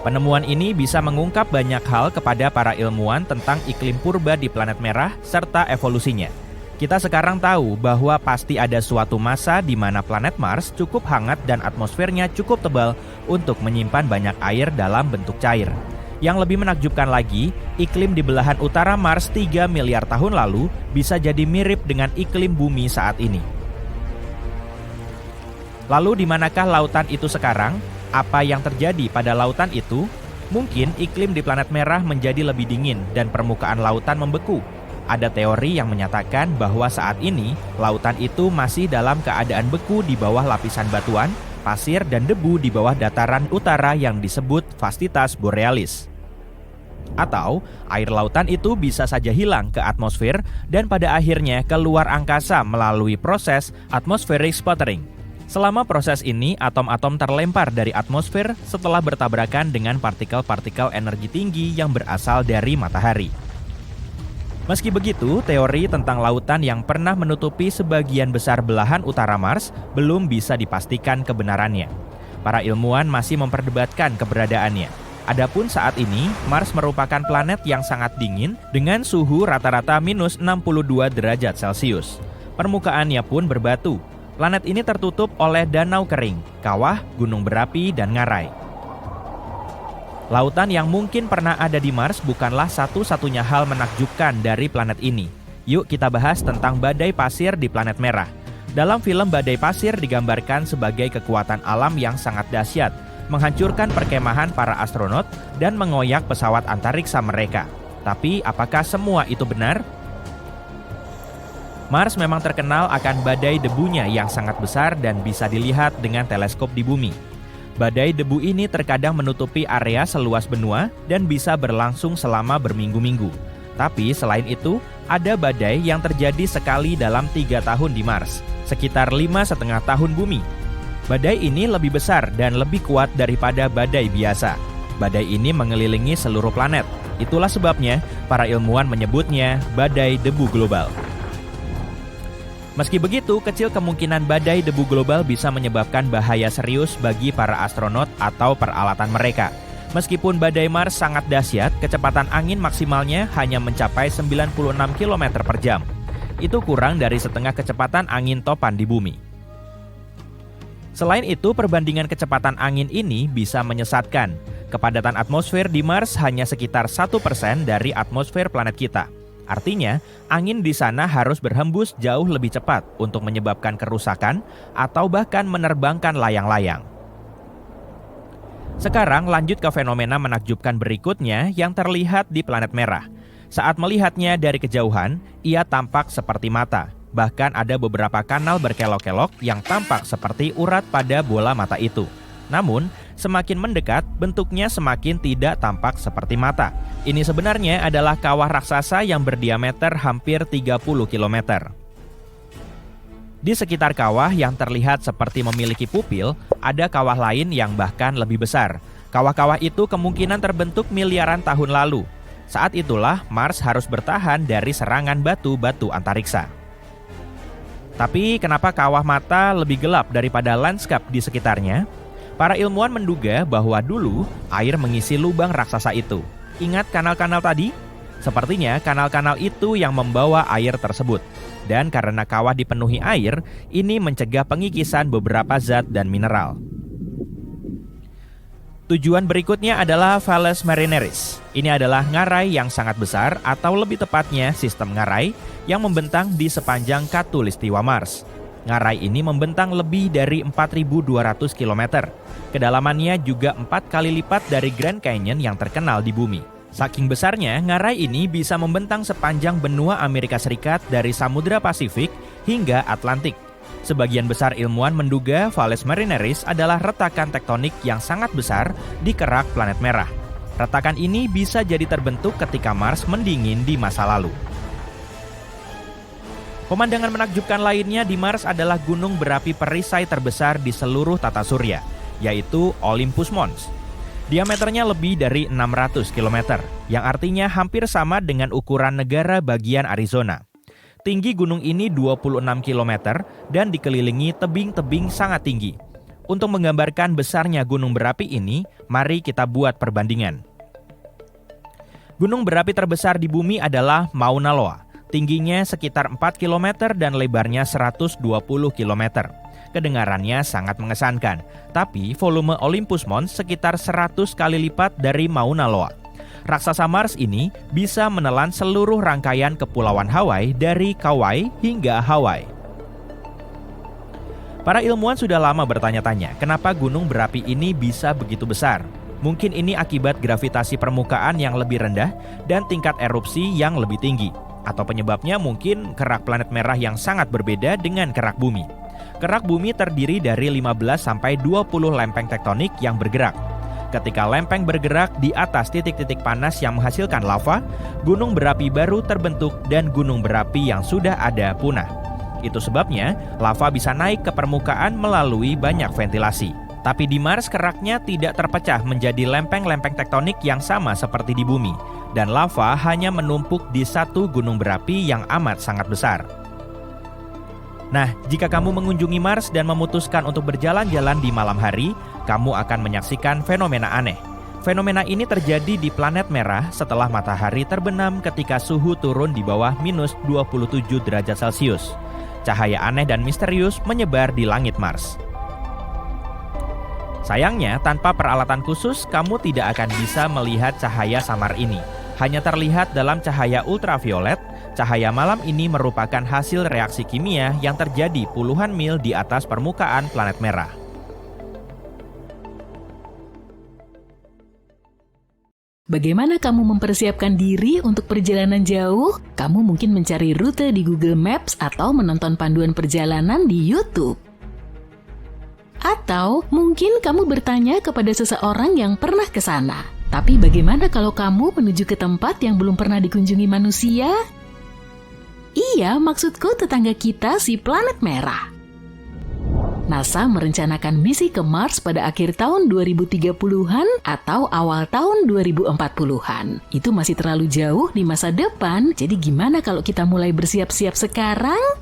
Penemuan ini bisa mengungkap banyak hal kepada para ilmuwan tentang iklim purba di planet merah serta evolusinya. Kita sekarang tahu bahwa pasti ada suatu masa di mana planet Mars cukup hangat dan atmosfernya cukup tebal untuk menyimpan banyak air dalam bentuk cair. Yang lebih menakjubkan lagi, iklim di belahan utara Mars 3 miliar tahun lalu bisa jadi mirip dengan iklim bumi saat ini. Lalu di manakah lautan itu sekarang? Apa yang terjadi pada lautan itu? Mungkin iklim di planet merah menjadi lebih dingin dan permukaan lautan membeku. Ada teori yang menyatakan bahwa saat ini lautan itu masih dalam keadaan beku di bawah lapisan batuan, pasir dan debu di bawah dataran utara yang disebut Vastitas Borealis. Atau air lautan itu bisa saja hilang ke atmosfer dan pada akhirnya keluar angkasa melalui proses atmospheric sputtering. Selama proses ini, atom-atom terlempar dari atmosfer setelah bertabrakan dengan partikel-partikel energi tinggi yang berasal dari matahari. Meski begitu, teori tentang lautan yang pernah menutupi sebagian besar belahan utara Mars belum bisa dipastikan kebenarannya. Para ilmuwan masih memperdebatkan keberadaannya. Adapun saat ini, Mars merupakan planet yang sangat dingin dengan suhu rata-rata minus 62 derajat Celcius. Permukaannya pun berbatu. Planet ini tertutup oleh danau kering, kawah, gunung berapi, dan ngarai. Lautan yang mungkin pernah ada di Mars bukanlah satu-satunya hal menakjubkan dari planet ini. Yuk kita bahas tentang badai pasir di planet merah. Dalam film Badai Pasir digambarkan sebagai kekuatan alam yang sangat dahsyat. menghancurkan perkemahan para astronot, dan mengoyak pesawat antariksa mereka. Tapi apakah semua itu benar? Mars memang terkenal akan badai debunya yang sangat besar dan bisa dilihat dengan teleskop di bumi. Badai debu ini terkadang menutupi area seluas benua dan bisa berlangsung selama berminggu-minggu. Tapi selain itu, ada badai yang terjadi sekali dalam 3 tahun di Mars, sekitar 5,5 tahun bumi. Badai ini lebih besar dan lebih kuat daripada badai biasa. Badai ini mengelilingi seluruh planet. Itulah sebabnya para ilmuwan menyebutnya badai debu global. Meski begitu, kecil kemungkinan badai debu global bisa menyebabkan bahaya serius bagi para astronot atau peralatan mereka. Meskipun badai Mars sangat dahsyat, kecepatan angin maksimalnya hanya mencapai 96 km per jam. Itu kurang dari setengah kecepatan angin topan di bumi. Selain itu, perbandingan kecepatan angin ini bisa menyesatkan. Kepadatan atmosfer di Mars hanya sekitar 1% dari atmosfer planet kita. Artinya, angin di sana harus berhembus jauh lebih cepat untuk menyebabkan kerusakan atau bahkan menerbangkan layang-layang. Sekarang lanjut ke fenomena menakjubkan berikutnya yang terlihat di planet merah. Saat melihatnya dari kejauhan, ia tampak seperti mata. Bahkan ada beberapa kanal berkelok-kelok yang tampak seperti urat pada bola mata itu. Namun, semakin mendekat, bentuknya semakin tidak tampak seperti mata. Ini sebenarnya adalah kawah raksasa yang berdiameter hampir 30 km. Di sekitar kawah yang terlihat seperti memiliki pupil, ada kawah lain yang bahkan lebih besar. Kawah-kawah itu kemungkinan terbentuk miliaran tahun lalu. Saat itulah Mars harus bertahan dari serangan batu-batu antariksa. Tapi kenapa kawah mata lebih gelap daripada lanskap di sekitarnya? Para ilmuwan menduga bahwa dulu air mengisi lubang raksasa itu. Ingat kanal-kanal tadi? Sepertinya kanal-kanal itu yang membawa air tersebut. Dan karena kawah dipenuhi air, ini mencegah pengikisan beberapa zat dan mineral. Tujuan berikutnya adalah Valles Marineris. Ini adalah ngarai yang sangat besar atau lebih tepatnya sistem ngarai yang membentang di sepanjang Khatulistiwa Mars. Ngarai ini membentang lebih dari 4.200 km. Kedalamannya juga 4 kali lipat dari Grand Canyon yang terkenal di bumi. Saking besarnya, ngarai ini bisa membentang sepanjang benua Amerika Serikat dari Samudra Pasifik hingga Atlantik. Sebagian besar ilmuwan menduga Valles Marineris adalah retakan tektonik yang sangat besar di kerak planet merah. Retakan ini bisa jadi terbentuk ketika Mars mendingin di masa lalu. Pemandangan menakjubkan lainnya di Mars adalah gunung berapi perisai terbesar di seluruh tata surya, yaitu Olympus Mons. Diameternya lebih dari 600 km, yang artinya hampir sama dengan ukuran negara bagian Arizona. Tinggi gunung ini 26 km dan dikelilingi tebing-tebing sangat tinggi. Untuk menggambarkan besarnya gunung berapi ini, mari kita buat perbandingan. Gunung berapi terbesar di bumi adalah Mauna Loa. Tingginya sekitar 4 km dan lebarnya 120 km. Kedengarannya sangat mengesankan, tapi volume Olympus Mons sekitar 100 kali lipat dari Mauna Loa. Raksasa Mars ini bisa menelan seluruh rangkaian kepulauan Hawaii dari Kauai hingga Hawaii. Para ilmuwan sudah lama bertanya-tanya, kenapa gunung berapi ini bisa begitu besar? Mungkin ini akibat gravitasi permukaan yang lebih rendah dan tingkat erupsi yang lebih tinggi. Atau penyebabnya mungkin kerak planet merah yang sangat berbeda dengan kerak bumi. Kerak bumi terdiri dari 15-20 lempeng tektonik yang bergerak. Ketika lempeng bergerak di atas titik-titik panas yang menghasilkan lava, gunung berapi baru terbentuk dan gunung berapi yang sudah ada punah. Itu sebabnya lava bisa naik ke permukaan melalui banyak ventilasi. Tapi di Mars keraknya tidak terpecah menjadi lempeng-lempeng tektonik yang sama seperti di bumi. Dan lava hanya menumpuk di satu gunung berapi yang amat sangat besar. Nah, jika kamu mengunjungi Mars dan memutuskan untuk berjalan-jalan di malam hari, kamu akan menyaksikan fenomena aneh. Fenomena ini terjadi di planet merah setelah matahari terbenam ketika suhu turun di bawah minus 27 derajat Celcius. Cahaya aneh dan misterius menyebar di langit Mars. Sayangnya, tanpa peralatan khusus, kamu tidak akan bisa melihat cahaya samar ini. Hanya terlihat dalam cahaya ultraviolet. Cahaya malam ini merupakan hasil reaksi kimia yang terjadi puluhan mil di atas permukaan planet merah. Bagaimana kamu mempersiapkan diri untuk perjalanan jauh? Kamu mungkin mencari rute di Google Maps atau menonton panduan perjalanan di YouTube. Atau mungkin kamu bertanya kepada seseorang yang pernah ke sana. Tapi bagaimana kalau kamu menuju ke tempat yang belum pernah dikunjungi manusia? Iya, maksudku tetangga kita si planet merah. NASA merencanakan misi ke Mars pada akhir tahun 2030-an atau awal tahun 2040-an. Itu masih terlalu jauh di masa depan, jadi gimana kalau kita mulai bersiap-siap sekarang?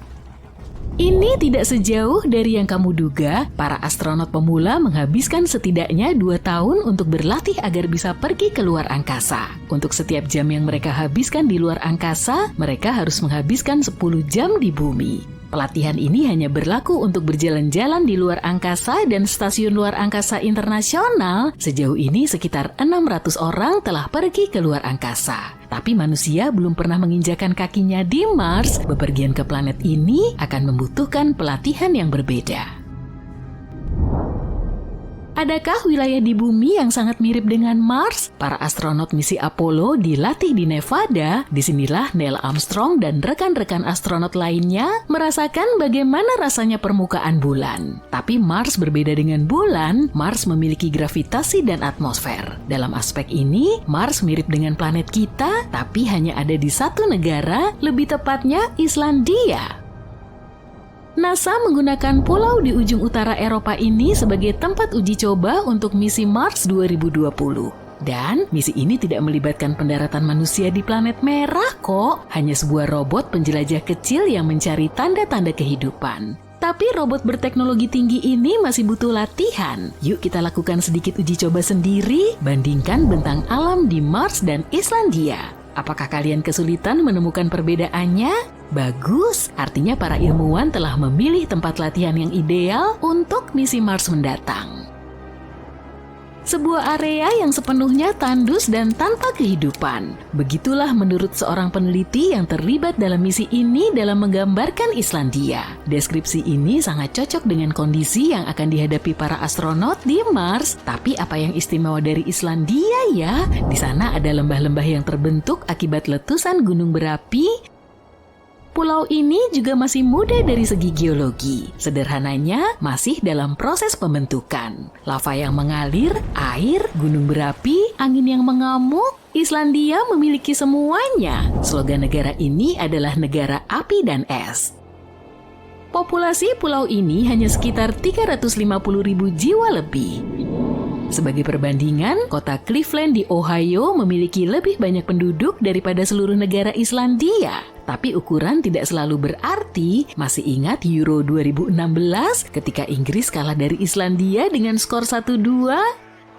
Ini tidak sejauh dari yang kamu duga. Para astronot pemula menghabiskan setidaknya 2 tahun untuk berlatih agar bisa pergi ke luar angkasa. Untuk setiap jam yang mereka habiskan di luar angkasa, mereka harus menghabiskan 10 jam di bumi. Pelatihan ini hanya berlaku untuk berjalan-jalan di luar angkasa dan stasiun luar angkasa internasional. Sejauh ini sekitar 600 orang telah pergi ke luar angkasa. Tapi manusia belum pernah menginjakan kakinya di Mars. Bepergian ke planet ini akan membutuhkan pelatihan yang berbeda. Adakah wilayah di bumi yang sangat mirip dengan Mars? Para astronot misi Apollo dilatih di Nevada. Disinilah Neil Armstrong dan rekan-rekan astronot lainnya merasakan bagaimana rasanya permukaan bulan. Tapi Mars berbeda dengan bulan. Mars memiliki gravitasi dan atmosfer. Dalam aspek ini, Mars mirip dengan planet kita, tapi hanya ada di satu negara, lebih tepatnya Islandia. NASA menggunakan pulau di ujung utara Eropa ini sebagai tempat uji coba untuk misi Mars 2020. Dan misi ini tidak melibatkan pendaratan manusia di planet merah kok, hanya sebuah robot penjelajah kecil yang mencari tanda-tanda kehidupan. Tapi robot berteknologi tinggi ini masih butuh latihan. Yuk kita lakukan sedikit uji coba sendiri, bandingkan bentang alam di Mars dan Islandia. Apakah kalian kesulitan menemukan perbedaannya? Bagus, artinya para ilmuwan telah memilih tempat latihan yang ideal untuk misi Mars mendatang. Sebuah area yang sepenuhnya tandus dan tanpa kehidupan. Begitulah menurut seorang peneliti yang terlibat dalam misi ini dalam menggambarkan Islandia. Deskripsi ini sangat cocok dengan kondisi yang akan dihadapi para astronot di Mars. Tapi apa yang istimewa dari Islandia ya? Di sana ada lembah-lembah yang terbentuk akibat letusan gunung berapi. Pulau ini juga masih muda dari segi geologi. Sederhananya, masih dalam proses pembentukan. Lava yang mengalir, air, gunung berapi, angin yang mengamuk. Islandia memiliki semuanya. Slogan negara ini adalah negara api dan es. Populasi pulau ini hanya sekitar 350.000 jiwa lebih. Sebagai perbandingan, kota Cleveland di Ohio memiliki lebih banyak penduduk daripada seluruh negara Islandia. Tapi ukuran tidak selalu berarti. Masih ingat Euro 2016 ketika Inggris kalah dari Islandia dengan skor 1-2?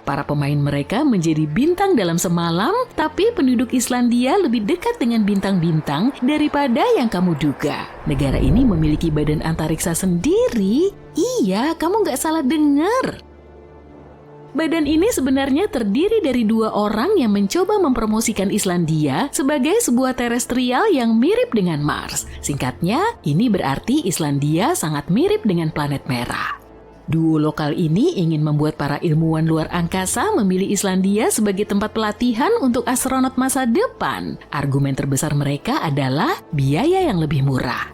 Para pemain mereka menjadi bintang dalam semalam, tapi penduduk Islandia lebih dekat dengan bintang-bintang daripada yang kamu duga. Negara ini memiliki badan antariksa sendiri. Iya, kamu nggak salah dengar. Badan ini sebenarnya terdiri dari 2 orang yang mencoba mempromosikan Islandia sebagai sebuah terestrial yang mirip dengan Mars. Singkatnya, ini berarti Islandia sangat mirip dengan planet merah. Duo lokal ini ingin membuat para ilmuwan luar angkasa memilih Islandia sebagai tempat pelatihan untuk astronot masa depan. Argumen terbesar mereka adalah biaya yang lebih murah.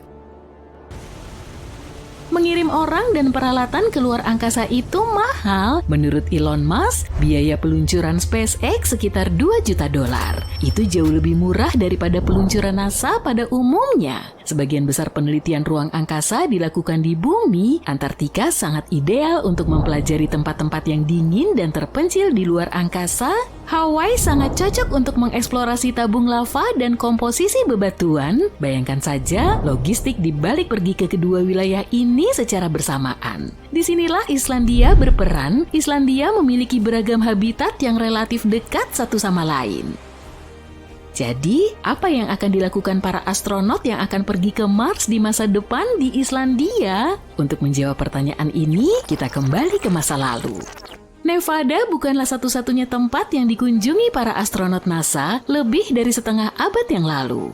Mengirim orang dan peralatan ke luar angkasa itu mahal. Menurut Elon Musk, biaya peluncuran SpaceX sekitar $2 juta. Itu jauh lebih murah daripada peluncuran NASA pada umumnya. Sebagian besar penelitian ruang angkasa dilakukan di bumi. Antartika sangat ideal untuk mempelajari tempat-tempat yang dingin dan terpencil di luar angkasa. Hawaii sangat cocok untuk mengeksplorasi tabung lava dan komposisi bebatuan. Bayangkan saja logistik di balik pergi ke kedua wilayah ini secara bersamaan. Disinilah Islandia berperan. Islandia memiliki beragam habitat yang relatif dekat satu sama lain. Jadi, apa yang akan dilakukan para astronot yang akan pergi ke Mars di masa depan di Islandia? Untuk menjawab pertanyaan ini, kita kembali ke masa lalu. Nevada bukanlah satu-satunya tempat yang dikunjungi para astronot NASA lebih dari setengah abad yang lalu.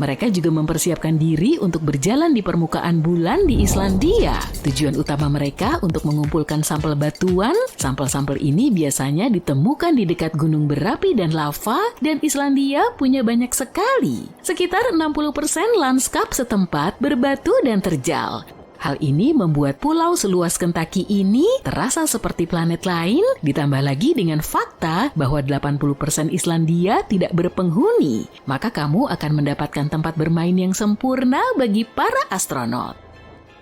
Mereka juga mempersiapkan diri untuk berjalan di permukaan bulan di Islandia. Tujuan utama mereka untuk mengumpulkan sampel batuan. Sampel-sampel ini biasanya ditemukan di dekat gunung berapi dan lava, dan Islandia punya banyak sekali. Sekitar 60% lanskap setempat berbatu dan terjal. Hal ini membuat pulau seluas Kentucky ini terasa seperti planet lain, ditambah lagi dengan fakta bahwa 80% Islandia tidak berpenghuni. Maka kamu akan mendapatkan tempat bermain yang sempurna bagi para astronot.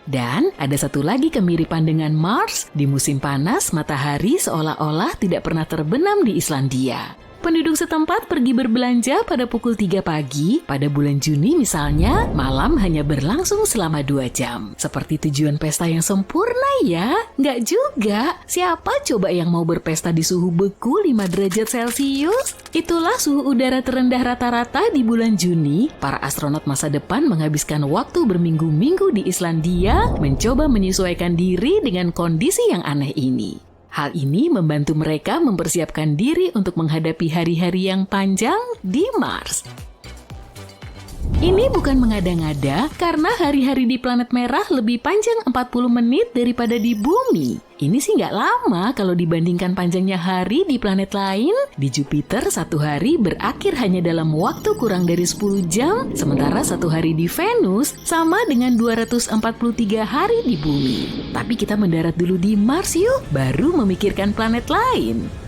Dan ada satu lagi kemiripan dengan Mars. Di musim panas, matahari seolah-olah tidak pernah terbenam di Islandia. Penduduk setempat pergi berbelanja pada pukul 3 pagi. Pada bulan Juni misalnya, malam hanya berlangsung selama 2 jam. Seperti tujuan pesta yang sempurna ya? Nggak juga. Siapa coba yang mau berpesta di suhu beku 5 derajat Celcius? Itulah suhu udara terendah rata-rata di bulan Juni. Para astronot masa depan menghabiskan waktu berminggu-minggu di Islandia mencoba menyesuaikan diri dengan kondisi yang aneh ini. Hal ini membantu mereka mempersiapkan diri untuk menghadapi hari-hari yang panjang di Mars. Ini bukan mengada-ngada karena hari-hari di planet merah lebih panjang 40 menit daripada di bumi. Ini sih nggak lama kalau dibandingkan panjangnya hari di planet lain. Di Jupiter, satu hari berakhir hanya dalam waktu kurang dari 10 jam, sementara satu hari di Venus sama dengan 243 hari di bumi. Tapi kita mendarat dulu di Mars yuk, baru memikirkan planet lain.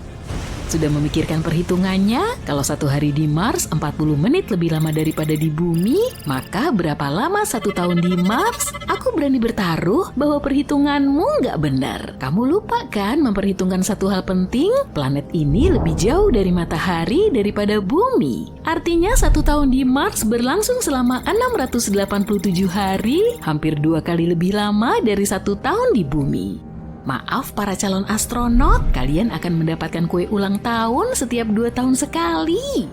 Sudah memikirkan perhitungannya? Kalau satu hari di Mars 40 menit lebih lama daripada di bumi, maka berapa lama 1 tahun di Mars? Aku berani bertaruh bahwa perhitunganmu nggak benar. Kamu lupa kan memperhitungkan satu hal penting? Planet ini lebih jauh dari matahari daripada bumi. Artinya 1 tahun di Mars berlangsung selama 687 hari, hampir 2 kali lebih lama dari 1 tahun di bumi. Maaf para calon astronot, kalian akan mendapatkan kue ulang tahun setiap 2 tahun sekali.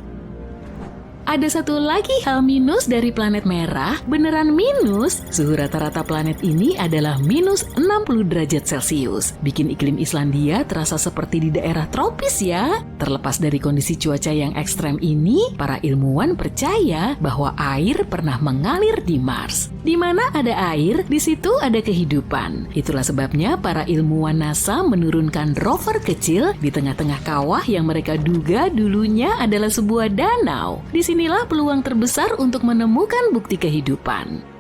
Ada satu lagi hal minus dari planet merah, beneran minus. Suhu rata-rata planet ini adalah minus 60 derajat Celcius. Bikin iklim Islandia terasa seperti di daerah tropis ya. Terlepas dari kondisi cuaca yang ekstrem ini, para ilmuwan percaya bahwa air pernah mengalir di Mars. Di mana ada air, di situ ada kehidupan. Itulah sebabnya para ilmuwan NASA menurunkan rover kecil di tengah-tengah kawah yang mereka duga dulunya adalah sebuah danau. Disinilah peluang terbesar untuk menemukan bukti kehidupan.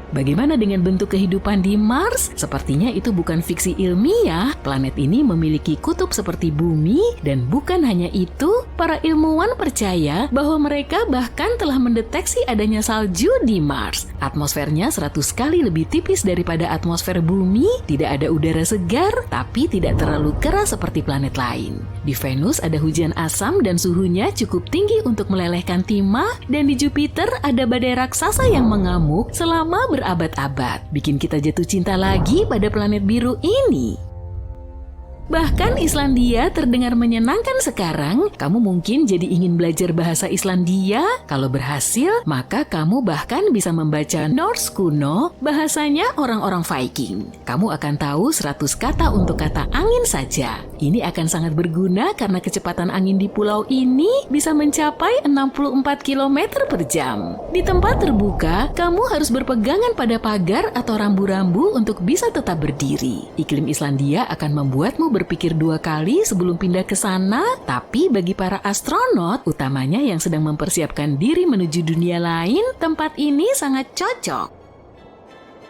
Bagaimana dengan bentuk kehidupan di Mars? Sepertinya itu bukan fiksi ilmiah. Planet ini memiliki kutub seperti bumi, dan bukan hanya itu, para ilmuwan percaya bahwa mereka bahkan telah mendeteksi adanya salju di Mars. Atmosfernya 100 kali lebih tipis daripada atmosfer bumi, tidak ada udara segar, tapi tidak terlalu keras seperti planet lain. Di Venus ada hujan asam dan suhunya cukup tinggi untuk melelehkan timah, dan di Jupiter ada badai raksasa yang mengamuk selama berabad-abad, bikin kita jatuh cinta lagi pada planet biru ini. Bahkan Islandia terdengar menyenangkan sekarang. Kamu mungkin jadi ingin belajar bahasa Islandia. Kalau berhasil, maka kamu bahkan bisa membaca Norse kuno, bahasanya orang-orang Viking. Kamu akan tahu 100 kata untuk kata angin saja. Ini akan sangat berguna karena kecepatan angin di pulau ini bisa mencapai 64 km per jam. Di tempat terbuka, kamu harus berpegangan pada pagar atau rambu-rambu untuk bisa tetap berdiri. Iklim Islandia akan membuatmu berpikir 2 kali sebelum pindah ke sana, tapi bagi para astronot, utamanya yang sedang mempersiapkan diri menuju dunia lain, tempat ini sangat cocok.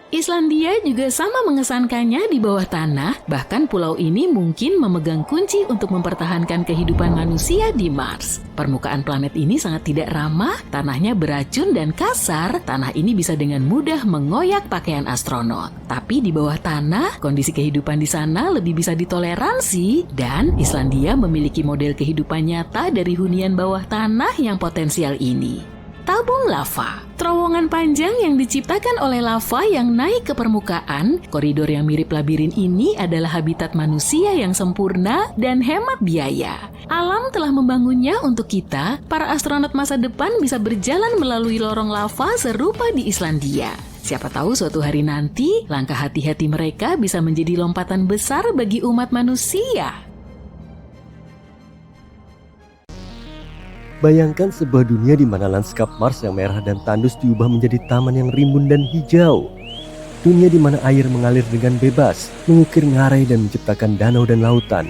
Islandia juga sama mengesankannya di bawah tanah, bahkan pulau ini mungkin memegang kunci untuk mempertahankan kehidupan manusia di Mars. Permukaan planet ini sangat tidak ramah, tanahnya beracun dan kasar, tanah ini bisa dengan mudah mengoyak pakaian astronot. Tapi di bawah tanah, kondisi kehidupan di sana lebih bisa ditoleransi, dan Islandia memiliki model kehidupan nyata dari hunian bawah tanah yang potensial ini. Tabung lava. Terowongan panjang yang diciptakan oleh lava yang naik ke permukaan, koridor yang mirip labirin ini adalah habitat manusia yang sempurna dan hemat biaya. Alam telah membangunnya untuk kita, para astronot masa depan bisa berjalan melalui lorong lava serupa di Islandia. Siapa tahu suatu hari nanti, langkah hati-hati mereka bisa menjadi lompatan besar bagi umat manusia. Bayangkan sebuah dunia di mana lanskap Mars yang merah dan tandus diubah menjadi taman yang rimbun dan hijau. Dunia di mana air mengalir dengan bebas, mengukir ngarai dan menciptakan danau dan lautan.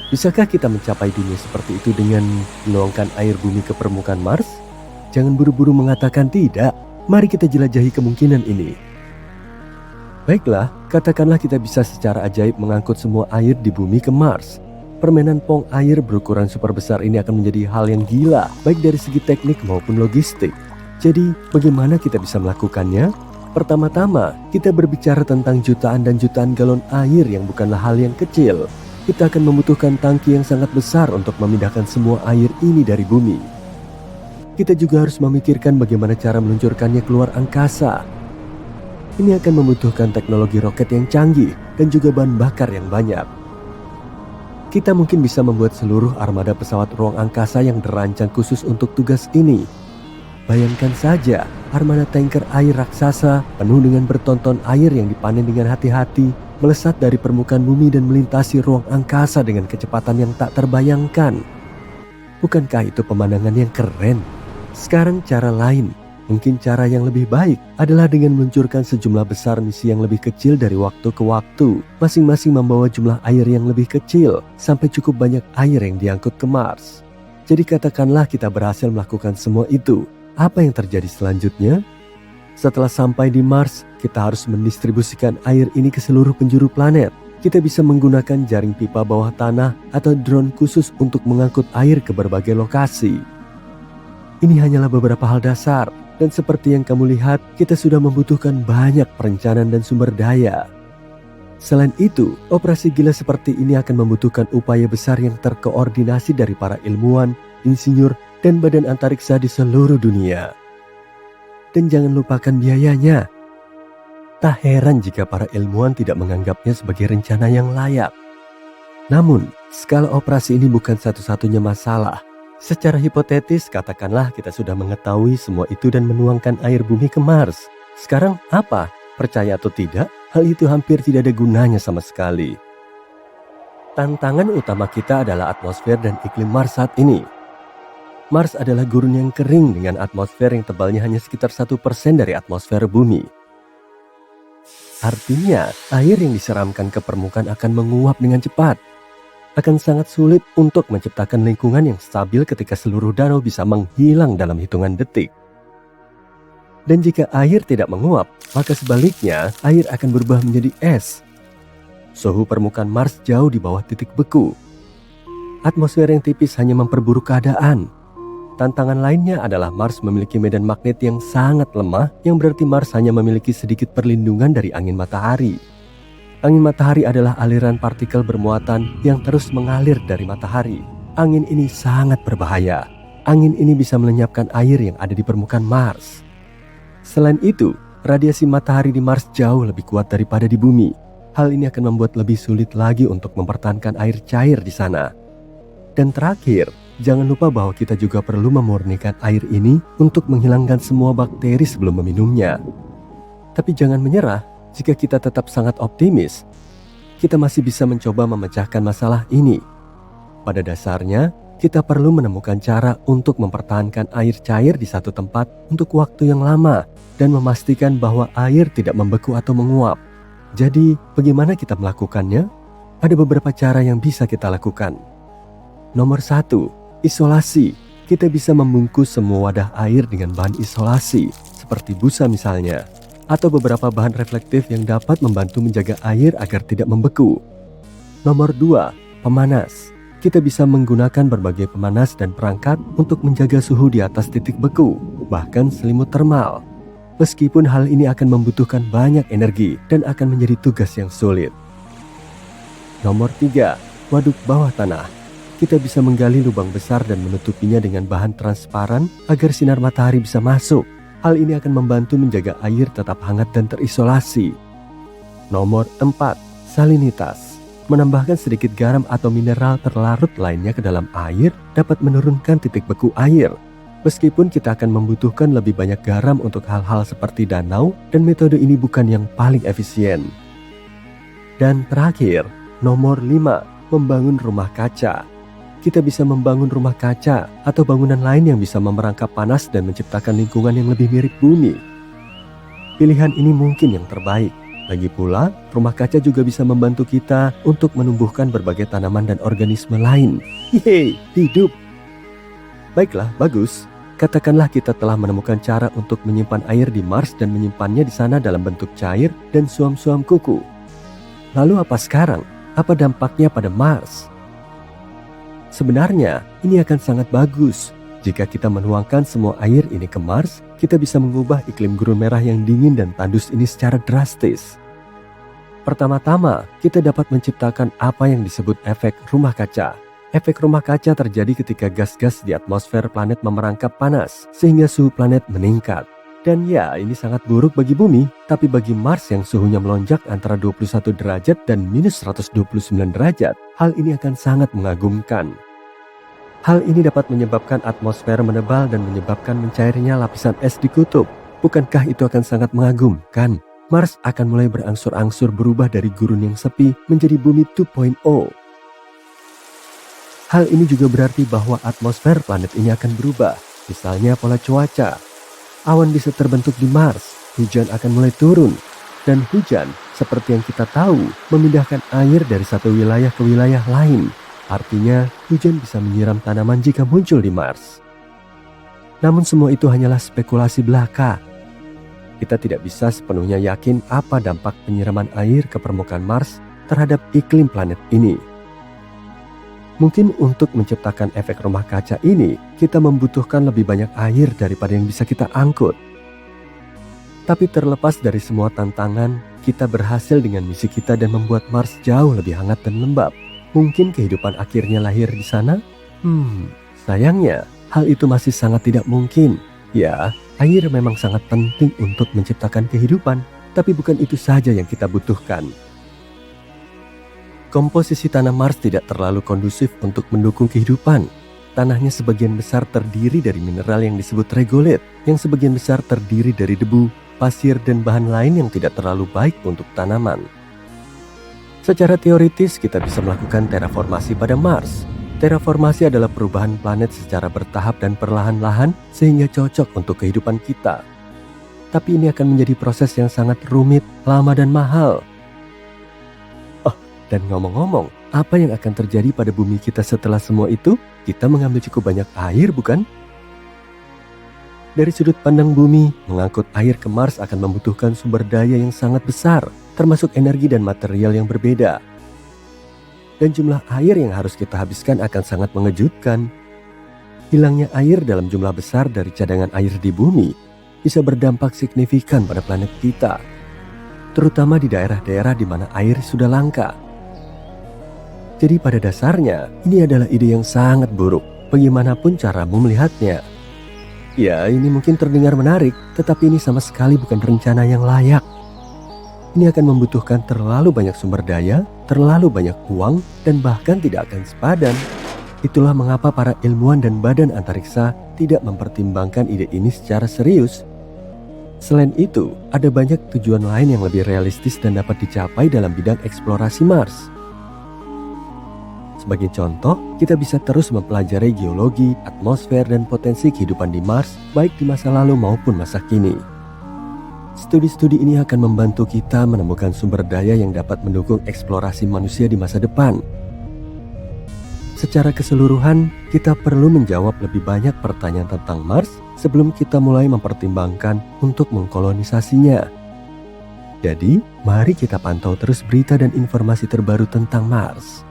Bisakah kita mencapai dunia seperti itu dengan menuangkan air bumi ke permukaan Mars? Jangan buru-buru mengatakan tidak. Mari kita jelajahi kemungkinan ini. Baiklah, katakanlah kita bisa secara ajaib mengangkut semua air di bumi ke Mars. Permainan pong air berukuran super besar ini akan menjadi hal yang gila, baik dari segi teknik maupun logistik. Jadi, bagaimana kita bisa melakukannya? Pertama-tama, kita berbicara tentang jutaan dan jutaan galon air yang bukanlah hal yang kecil. Kita akan membutuhkan tangki yang sangat besar untuk memindahkan semua air ini dari bumi. Kita juga harus memikirkan bagaimana cara meluncurkannya keluar angkasa. Ini akan membutuhkan teknologi roket yang canggih dan juga bahan bakar yang banyak. Kita mungkin bisa membuat seluruh armada pesawat ruang angkasa yang dirancang khusus untuk tugas ini. Bayangkan saja, armada tanker air raksasa penuh dengan bertonton air yang dipanen dengan hati-hati, melesat dari permukaan bumi dan melintasi ruang angkasa dengan kecepatan yang tak terbayangkan. Bukankah itu pemandangan yang keren? Sekarang cara lain, mungkin cara yang lebih baik adalah dengan meluncurkan sejumlah besar misi yang lebih kecil dari waktu ke waktu, masing-masing membawa jumlah air yang lebih kecil, sampai cukup banyak air yang diangkut ke Mars. Jadi katakanlah kita berhasil melakukan semua itu. Apa yang terjadi selanjutnya? Setelah sampai di Mars, kita harus mendistribusikan air ini ke seluruh penjuru planet. Kita bisa menggunakan jaring pipa bawah tanah atau drone khusus untuk mengangkut air ke berbagai lokasi. Ini hanyalah beberapa hal dasar, dan seperti yang kamu lihat, kita sudah membutuhkan banyak perencanaan dan sumber daya. Selain itu, operasi gila seperti ini akan membutuhkan upaya besar yang terkoordinasi dari para ilmuwan, insinyur, dan badan antariksa di seluruh dunia. Dan jangan lupakan biayanya. Tak heran jika para ilmuwan tidak menganggapnya sebagai rencana yang layak. Namun, skala operasi ini bukan satu-satunya masalah. Secara hipotetis, katakanlah kita sudah mengetahui semua itu dan menuangkan air bumi ke Mars. Sekarang apa? Percaya atau tidak, hal itu hampir tidak ada gunanya sama sekali. Tantangan utama kita adalah atmosfer dan iklim Mars saat ini. Mars adalah gurun yang kering dengan atmosfer yang tebalnya hanya sekitar 1% dari atmosfer bumi. Artinya, air yang diseramkan ke permukaan akan menguap dengan cepat. Akan sangat sulit untuk menciptakan lingkungan yang stabil ketika seluruh danau bisa menghilang dalam hitungan detik. Dan jika air tidak menguap, maka sebaliknya air akan berubah menjadi es. Suhu permukaan Mars jauh di bawah titik beku. Atmosfer yang tipis hanya memperburuk keadaan. Tantangan lainnya adalah Mars memiliki medan magnet yang sangat lemah, yang berarti Mars hanya memiliki sedikit perlindungan dari angin matahari. Angin matahari adalah aliran partikel bermuatan yang terus mengalir dari matahari. Angin ini sangat berbahaya. Angin ini bisa melenyapkan air yang ada di permukaan Mars. Selain itu, radiasi matahari di Mars jauh lebih kuat daripada di bumi. Hal ini akan membuat lebih sulit lagi untuk mempertahankan air cair di sana. Dan terakhir, jangan lupa bahwa kita juga perlu memurnikan air ini untuk menghilangkan semua bakteri sebelum meminumnya. Tapi jangan menyerah. Jika kita tetap sangat optimis, kita masih bisa mencoba memecahkan masalah ini. Pada dasarnya, kita perlu menemukan cara untuk mempertahankan air cair di satu tempat untuk waktu yang lama dan memastikan bahwa air tidak membeku atau menguap. Jadi, bagaimana kita melakukannya? Ada beberapa cara yang bisa kita lakukan. Nomor 1, isolasi. Kita bisa membungkus semua wadah air dengan bahan isolasi, seperti busa misalnya, atau beberapa bahan reflektif yang dapat membantu menjaga air agar tidak membeku. Nomor 2, pemanas. Kita bisa menggunakan berbagai pemanas dan perangkat untuk menjaga suhu di atas titik beku, bahkan selimut termal. Meskipun hal ini akan membutuhkan banyak energi dan akan menjadi tugas yang sulit. Nomor 3, waduk bawah tanah. Kita bisa menggali lubang besar dan menutupinya dengan bahan transparan agar sinar matahari bisa masuk. Hal ini akan membantu menjaga air tetap hangat dan terisolasi. Nomor 4, salinitas. Menambahkan sedikit garam atau mineral terlarut lainnya ke dalam air dapat menurunkan titik beku air. Meskipun kita akan membutuhkan lebih banyak garam untuk hal-hal seperti danau, dan metode ini bukan yang paling efisien. Dan terakhir, nomor 5, membangun rumah kaca. kita bisa membangun rumah kaca atau bangunan lain yang bisa memerangkap panas dan menciptakan lingkungan yang lebih mirip bumi. Pilihan ini mungkin yang terbaik. Lagi pula, rumah kaca juga bisa membantu kita untuk menumbuhkan berbagai tanaman dan organisme lain. Yeay, hidup! Baiklah, bagus. Katakanlah kita telah menemukan cara untuk menyimpan air di Mars dan menyimpannya di sana dalam bentuk cair dan suam-suam kuku. Lalu apa sekarang? Apa dampaknya pada Mars? Sebenarnya, ini akan sangat bagus. Jika kita menuangkan semua air ini ke Mars, kita bisa mengubah iklim gurun merah yang dingin dan tandus ini secara drastis. Pertama-tama, kita dapat menciptakan apa yang disebut efek rumah kaca. Efek rumah kaca terjadi ketika gas-gas di atmosfer planet memerangkap panas, sehingga suhu planet meningkat. Dan ya, ini sangat buruk bagi bumi, tapi bagi Mars yang suhunya melonjak antara 21 derajat dan minus 129 derajat, hal ini akan sangat mengagumkan. Hal ini dapat menyebabkan atmosfer menebal dan menyebabkan mencairnya lapisan es di kutub. Bukankah itu akan sangat mengagumkan? Mars akan mulai berangsur-angsur berubah dari gurun yang sepi menjadi bumi 2.0. Hal ini juga berarti bahwa atmosfer planet ini akan berubah. Misalnya pola cuaca. Awan bisa terbentuk di Mars, hujan akan mulai turun. Dan hujan, seperti yang kita tahu, memindahkan air dari satu wilayah ke wilayah lain. Artinya, hujan bisa menyiram tanaman jika muncul di Mars. Namun semua itu hanyalah spekulasi belaka. Kita tidak bisa sepenuhnya yakin apa dampak penyiraman air ke permukaan Mars terhadap iklim planet ini. Mungkin untuk menciptakan efek rumah kaca ini, kita membutuhkan lebih banyak air daripada yang bisa kita angkut. Tapi terlepas dari semua tantangan, kita berhasil dengan misi kita dan membuat Mars jauh lebih hangat dan lembab. Mungkin kehidupan akhirnya lahir di sana? Sayangnya, hal itu masih sangat tidak mungkin. Ya, air memang sangat penting untuk menciptakan kehidupan, tapi bukan itu saja yang kita butuhkan. Komposisi tanah Mars tidak terlalu kondusif untuk mendukung kehidupan. Tanahnya sebagian besar terdiri dari mineral yang disebut regolet, yang sebagian besar terdiri dari debu, pasir, dan bahan lain yang tidak terlalu baik untuk tanaman. Secara teoritis, kita bisa melakukan terraformasi pada Mars. Terraformasi adalah perubahan planet secara bertahap dan perlahan-lahan sehingga cocok untuk kehidupan kita. Tapi ini akan menjadi proses yang sangat rumit, lama, dan mahal. Dan ngomong-ngomong, apa yang akan terjadi pada bumi kita setelah semua itu? Kita mengambil cukup banyak air, bukan? Dari sudut pandang bumi, mengangkut air ke Mars akan membutuhkan sumber daya yang sangat besar, termasuk energi dan material yang berbeda. Dan jumlah air yang harus kita habiskan akan sangat mengejutkan. Hilangnya air dalam jumlah besar dari cadangan air di bumi bisa berdampak signifikan pada planet kita, terutama di daerah-daerah di mana air sudah langka. Jadi pada dasarnya, ini adalah ide yang sangat buruk, bagaimanapun caramu melihatnya. Ya, ini mungkin terdengar menarik, tetapi ini sama sekali bukan rencana yang layak. Ini akan membutuhkan terlalu banyak sumber daya, terlalu banyak uang, dan bahkan tidak akan sepadan. Itulah mengapa para ilmuwan dan badan antariksa tidak mempertimbangkan ide ini secara serius. Selain itu, ada banyak tujuan lain yang lebih realistis dan dapat dicapai dalam bidang eksplorasi Mars. Sebagai contoh, kita bisa terus mempelajari geologi, atmosfer, dan potensi kehidupan di Mars, baik di masa lalu maupun masa kini. Studi-studi ini akan membantu kita menemukan sumber daya yang dapat mendukung eksplorasi manusia di masa depan. Secara keseluruhan, kita perlu menjawab lebih banyak pertanyaan tentang Mars sebelum kita mulai mempertimbangkan untuk mengkolonisasinya. Jadi, mari kita pantau terus berita dan informasi terbaru tentang Mars.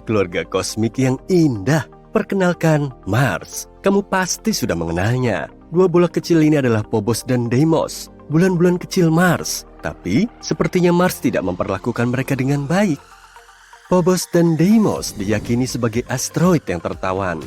Keluarga kosmik yang indah. Perkenalkan, Mars. Kamu pasti sudah mengenalnya. Dua bola kecil ini adalah Phobos dan Deimos, bulan-bulan kecil Mars. Tapi, sepertinya Mars tidak memperlakukan mereka dengan baik. Phobos dan Deimos diyakini sebagai asteroid yang tertawan.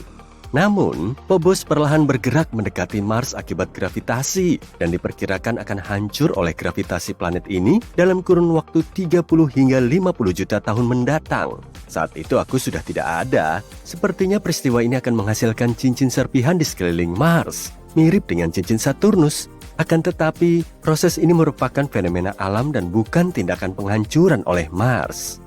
Namun, Phobos perlahan bergerak mendekati Mars akibat gravitasi dan diperkirakan akan hancur oleh gravitasi planet ini dalam kurun waktu 30 hingga 50 juta tahun mendatang. Saat itu aku sudah tidak ada. Sepertinya peristiwa ini akan menghasilkan cincin serpihan di sekeliling Mars, mirip dengan cincin Saturnus. Akan tetapi, proses ini merupakan fenomena alam dan bukan tindakan penghancuran oleh Mars.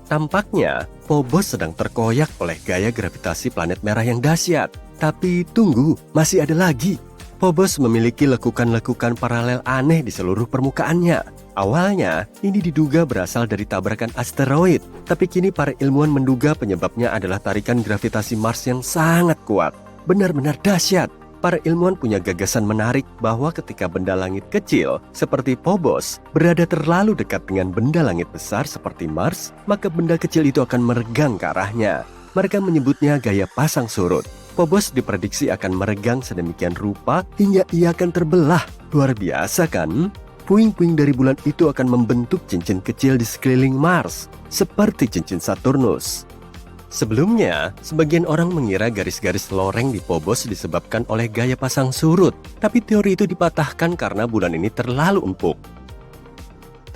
Tampaknya, Phobos sedang terkoyak oleh gaya gravitasi planet merah yang dahsyat. Tapi tunggu, masih ada lagi. Phobos memiliki lekukan-lekukan paralel aneh di seluruh permukaannya. Awalnya, ini diduga berasal dari tabrakan asteroid. Tapi kini para ilmuwan menduga penyebabnya adalah tarikan gravitasi Mars yang sangat kuat. Benar-benar dahsyat. Para ilmuwan punya gagasan menarik bahwa ketika benda langit kecil seperti Phobos berada terlalu dekat dengan benda langit besar seperti Mars, maka benda kecil itu akan meregang ke arahnya. Mereka menyebutnya gaya pasang surut. Phobos diprediksi akan meregang sedemikian rupa hingga ia akan terbelah. Luar biasa kan? Puing-puing dari bulan itu akan membentuk cincin kecil di sekeliling Mars, seperti cincin Saturnus. Sebelumnya, sebagian orang mengira garis-garis loreng di Phobos disebabkan oleh gaya pasang surut, tapi teori itu dipatahkan karena bulan ini terlalu empuk.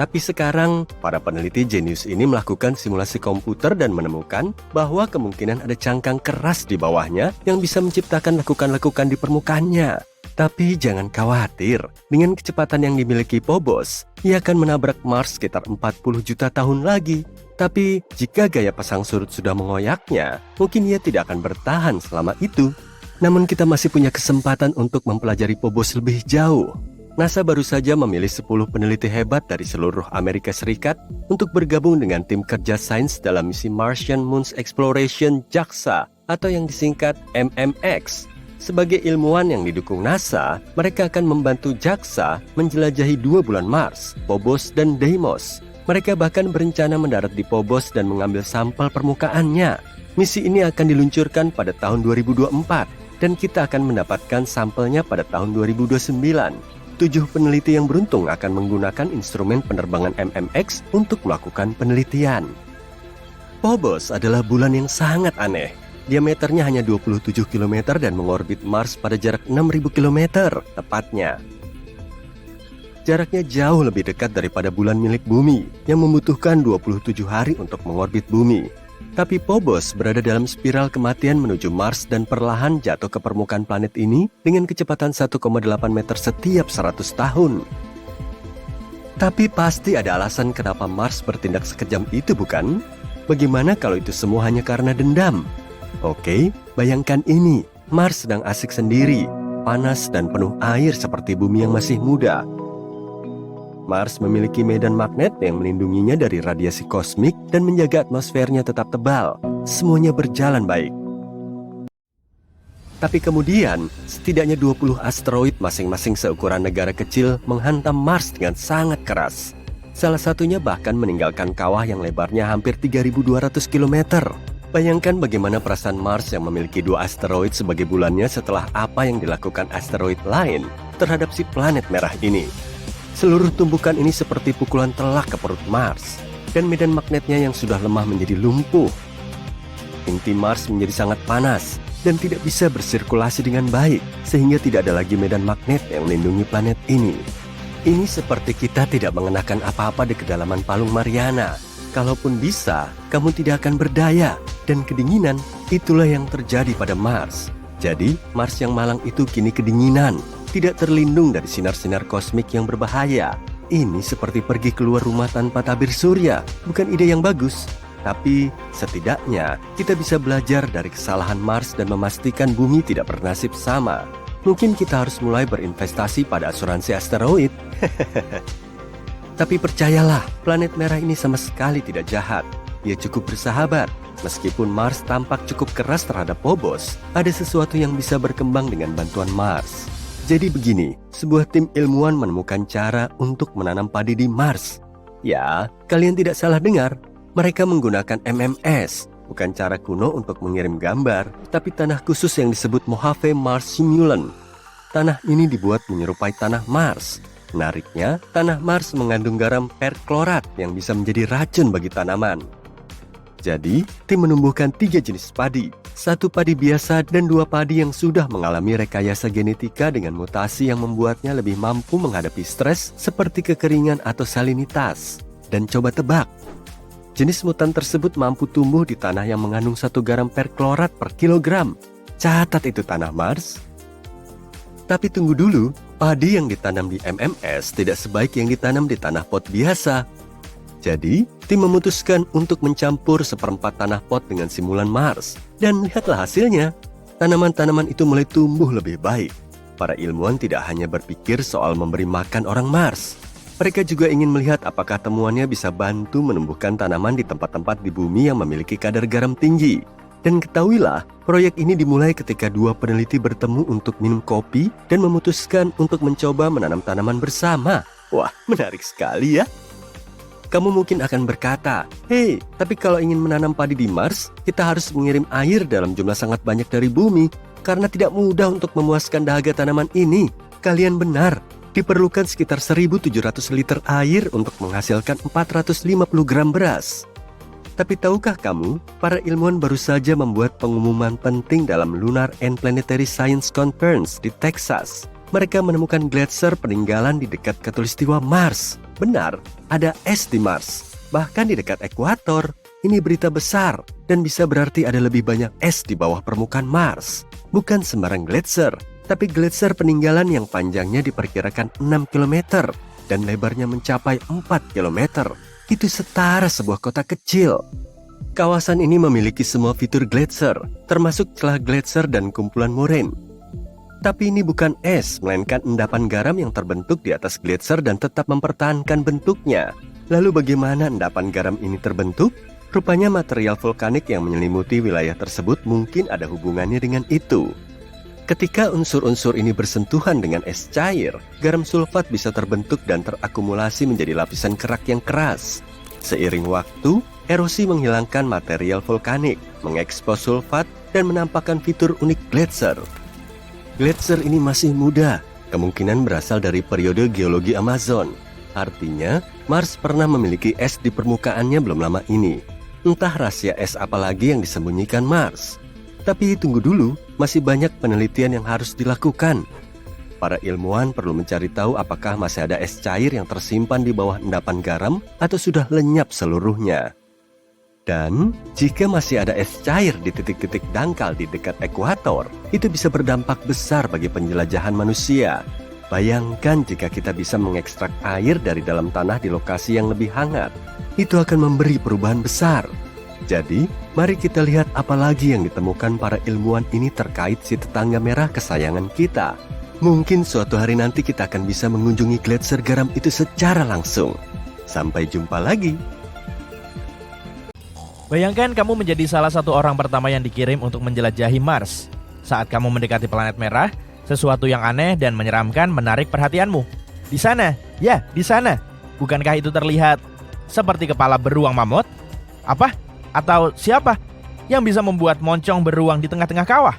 Tapi sekarang, para peneliti jenius ini melakukan simulasi komputer dan menemukan bahwa kemungkinan ada cangkang keras di bawahnya yang bisa menciptakan lekukan-lekukan di permukaannya. Tapi jangan khawatir, dengan kecepatan yang dimiliki Phobos, ia akan menabrak Mars sekitar 40 juta tahun lagi. Tapi jika gaya pasang surut sudah mengoyaknya, mungkin ia tidak akan bertahan selama itu. Namun kita masih punya kesempatan untuk mempelajari Phobos lebih jauh. NASA baru saja memilih 10 peneliti hebat dari seluruh Amerika Serikat untuk bergabung dengan tim kerja sains dalam misi Martian Moon Exploration JAXA atau yang disingkat MMX. Sebagai ilmuwan yang didukung NASA, mereka akan membantu JAXA menjelajahi 2 bulan Mars, Phobos dan Deimos. Mereka bahkan berencana mendarat di Phobos dan mengambil sampel permukaannya. Misi ini akan diluncurkan pada tahun 2024 dan kita akan mendapatkan sampelnya pada tahun 2029. 7 peneliti yang beruntung akan menggunakan instrumen penerbangan MMX untuk melakukan penelitian. Phobos adalah bulan yang sangat aneh. Diameternya hanya 27 km dan mengorbit Mars pada jarak 6.000 km tepatnya. Jaraknya jauh lebih dekat daripada bulan milik bumi yang membutuhkan 27 hari untuk mengorbit bumi. Tapi Phobos berada dalam spiral kematian menuju Mars dan perlahan jatuh ke permukaan planet ini dengan kecepatan 1,8 meter setiap 100 tahun. Tapi pasti ada alasan kenapa Mars bertindak sekejam itu, bukan? Bagaimana kalau itu semua hanya karena dendam? Oke, bayangkan ini. Mars sedang asik sendiri, panas dan penuh air seperti bumi yang masih muda. Mars memiliki medan magnet yang melindunginya dari radiasi kosmik dan menjaga atmosfernya tetap tebal. Semuanya berjalan baik. Tapi kemudian, setidaknya 20 asteroid masing-masing seukuran negara kecil menghantam Mars dengan sangat keras. Salah satunya bahkan meninggalkan kawah yang lebarnya hampir 3.200 km. Bayangkan bagaimana perasaan Mars yang memiliki 2 asteroid sebagai bulannya setelah apa yang dilakukan asteroid lain terhadap si planet merah ini. Seluruh tumbukan ini seperti pukulan telak ke perut Mars, dan medan magnetnya yang sudah lemah menjadi lumpuh. Inti Mars menjadi sangat panas dan tidak bisa bersirkulasi dengan baik, sehingga tidak ada lagi medan magnet yang melindungi planet ini. Ini seperti kita tidak mengenakan apa-apa di kedalaman Palung Mariana. Kalaupun bisa, kamu tidak akan berdaya, dan kedinginan itulah yang terjadi pada Mars. Jadi, Mars yang malang itu kini kedinginan, tidak terlindung dari sinar-sinar kosmik yang berbahaya. Ini seperti pergi keluar rumah tanpa tabir surya, bukan ide yang bagus. Tapi setidaknya kita bisa belajar dari kesalahan Mars dan memastikan bumi tidak bernasib sama. Mungkin kita harus mulai berinvestasi pada asuransi asteroid. Tapi percayalah, planet merah ini sama sekali tidak jahat. Ia cukup bersahabat. Meskipun Mars tampak cukup keras terhadap Phobos, ada sesuatu yang bisa berkembang dengan bantuan Mars. Jadi begini, sebuah tim ilmuwan menemukan cara untuk menanam padi di Mars. Ya, kalian tidak salah dengar. Mereka menggunakan MMS, bukan cara kuno untuk mengirim gambar, tapi tanah khusus yang disebut Mojave Mars Simulant. Tanah ini dibuat menyerupai tanah Mars. Menariknya, tanah Mars mengandung garam perklorat yang bisa menjadi racun bagi tanaman. Jadi, tim menumbuhkan 3 jenis padi. 1 padi biasa dan 2 padi yang sudah mengalami rekayasa genetika dengan mutasi yang membuatnya lebih mampu menghadapi stres seperti kekeringan atau salinitas. Dan coba tebak, jenis mutan tersebut mampu tumbuh di tanah yang mengandung 1 garam perklorat per kilogram. Catat itu tanah Mars. Tapi tunggu dulu, padi yang ditanam di MMS tidak sebaik yang ditanam di tanah pot biasa. Jadi, tim memutuskan untuk mencampur seperempat tanah pot dengan simulan Mars. Dan lihatlah hasilnya. Tanaman-tanaman itu mulai tumbuh lebih baik. Para ilmuwan tidak hanya berpikir soal memberi makan orang Mars. Mereka juga ingin melihat apakah temuannya bisa bantu menumbuhkan tanaman di tempat-tempat di bumi yang memiliki kadar garam tinggi. Dan ketahuilah, proyek ini dimulai ketika dua peneliti bertemu untuk minum kopi dan memutuskan untuk mencoba menanam tanaman bersama. Wah, menarik sekali ya. Kamu mungkin akan berkata, "Hei, tapi kalau ingin menanam padi di Mars, kita harus mengirim air dalam jumlah sangat banyak dari bumi, karena tidak mudah untuk memuaskan dahaga tanaman ini." Kalian benar, diperlukan sekitar 1.700 liter air untuk menghasilkan 450 gram beras. Tapi tahukah kamu, para ilmuwan baru saja membuat pengumuman penting dalam Lunar and Planetary Science Conference di Texas. Mereka menemukan gletser peninggalan di dekat khatulistiwa Mars. Benar, ada es di Mars, bahkan di dekat ekuator. Ini berita besar, dan bisa berarti ada lebih banyak es di bawah permukaan Mars. Bukan sembarang gletser, tapi gletser peninggalan yang panjangnya diperkirakan 6 km dan lebarnya mencapai 4 km. Itu setara sebuah kota kecil. Kawasan ini memiliki semua fitur gletser, termasuk celah gletser dan kumpulan moraine. Tapi ini bukan es, melainkan endapan garam yang terbentuk di atas gletser dan tetap mempertahankan bentuknya. Lalu bagaimana endapan garam ini terbentuk? Rupanya material vulkanik yang menyelimuti wilayah tersebut mungkin ada hubungannya dengan itu. Ketika unsur-unsur ini bersentuhan dengan es cair, garam sulfat bisa terbentuk dan terakumulasi menjadi lapisan kerak yang keras. Seiring waktu, erosi menghilangkan material vulkanik, mengekspos sulfat, dan menampakkan fitur unik gletser. Gletser ini masih muda, kemungkinan berasal dari periode geologi Amazon. Artinya, Mars pernah memiliki es di permukaannya belum lama ini. Entah rahasia es apa lagi yang disembunyikan Mars. Tapi tunggu dulu, masih banyak penelitian yang harus dilakukan. Para ilmuwan perlu mencari tahu apakah masih ada es cair yang tersimpan di bawah endapan garam atau sudah lenyap seluruhnya. Dan jika masih ada es cair di titik-titik dangkal di dekat ekuator, itu bisa berdampak besar bagi penjelajahan manusia. Bayangkan jika kita bisa mengekstrak air dari dalam tanah di lokasi yang lebih hangat. Itu akan memberi perubahan besar. Jadi, mari kita lihat apa lagi yang ditemukan para ilmuwan ini terkait si tetangga merah kesayangan kita. Mungkin suatu hari nanti kita akan bisa mengunjungi gletser garam itu secara langsung. Sampai jumpa lagi. Bayangkan kamu menjadi salah satu orang pertama yang dikirim untuk menjelajahi Mars. Saat kamu mendekati planet merah, sesuatu yang aneh dan menyeramkan menarik perhatianmu. Di sana, ya, di sana. Bukankah itu terlihat seperti kepala beruang mamut? Apa? Atau siapa yang bisa membuat moncong beruang di tengah-tengah kawah?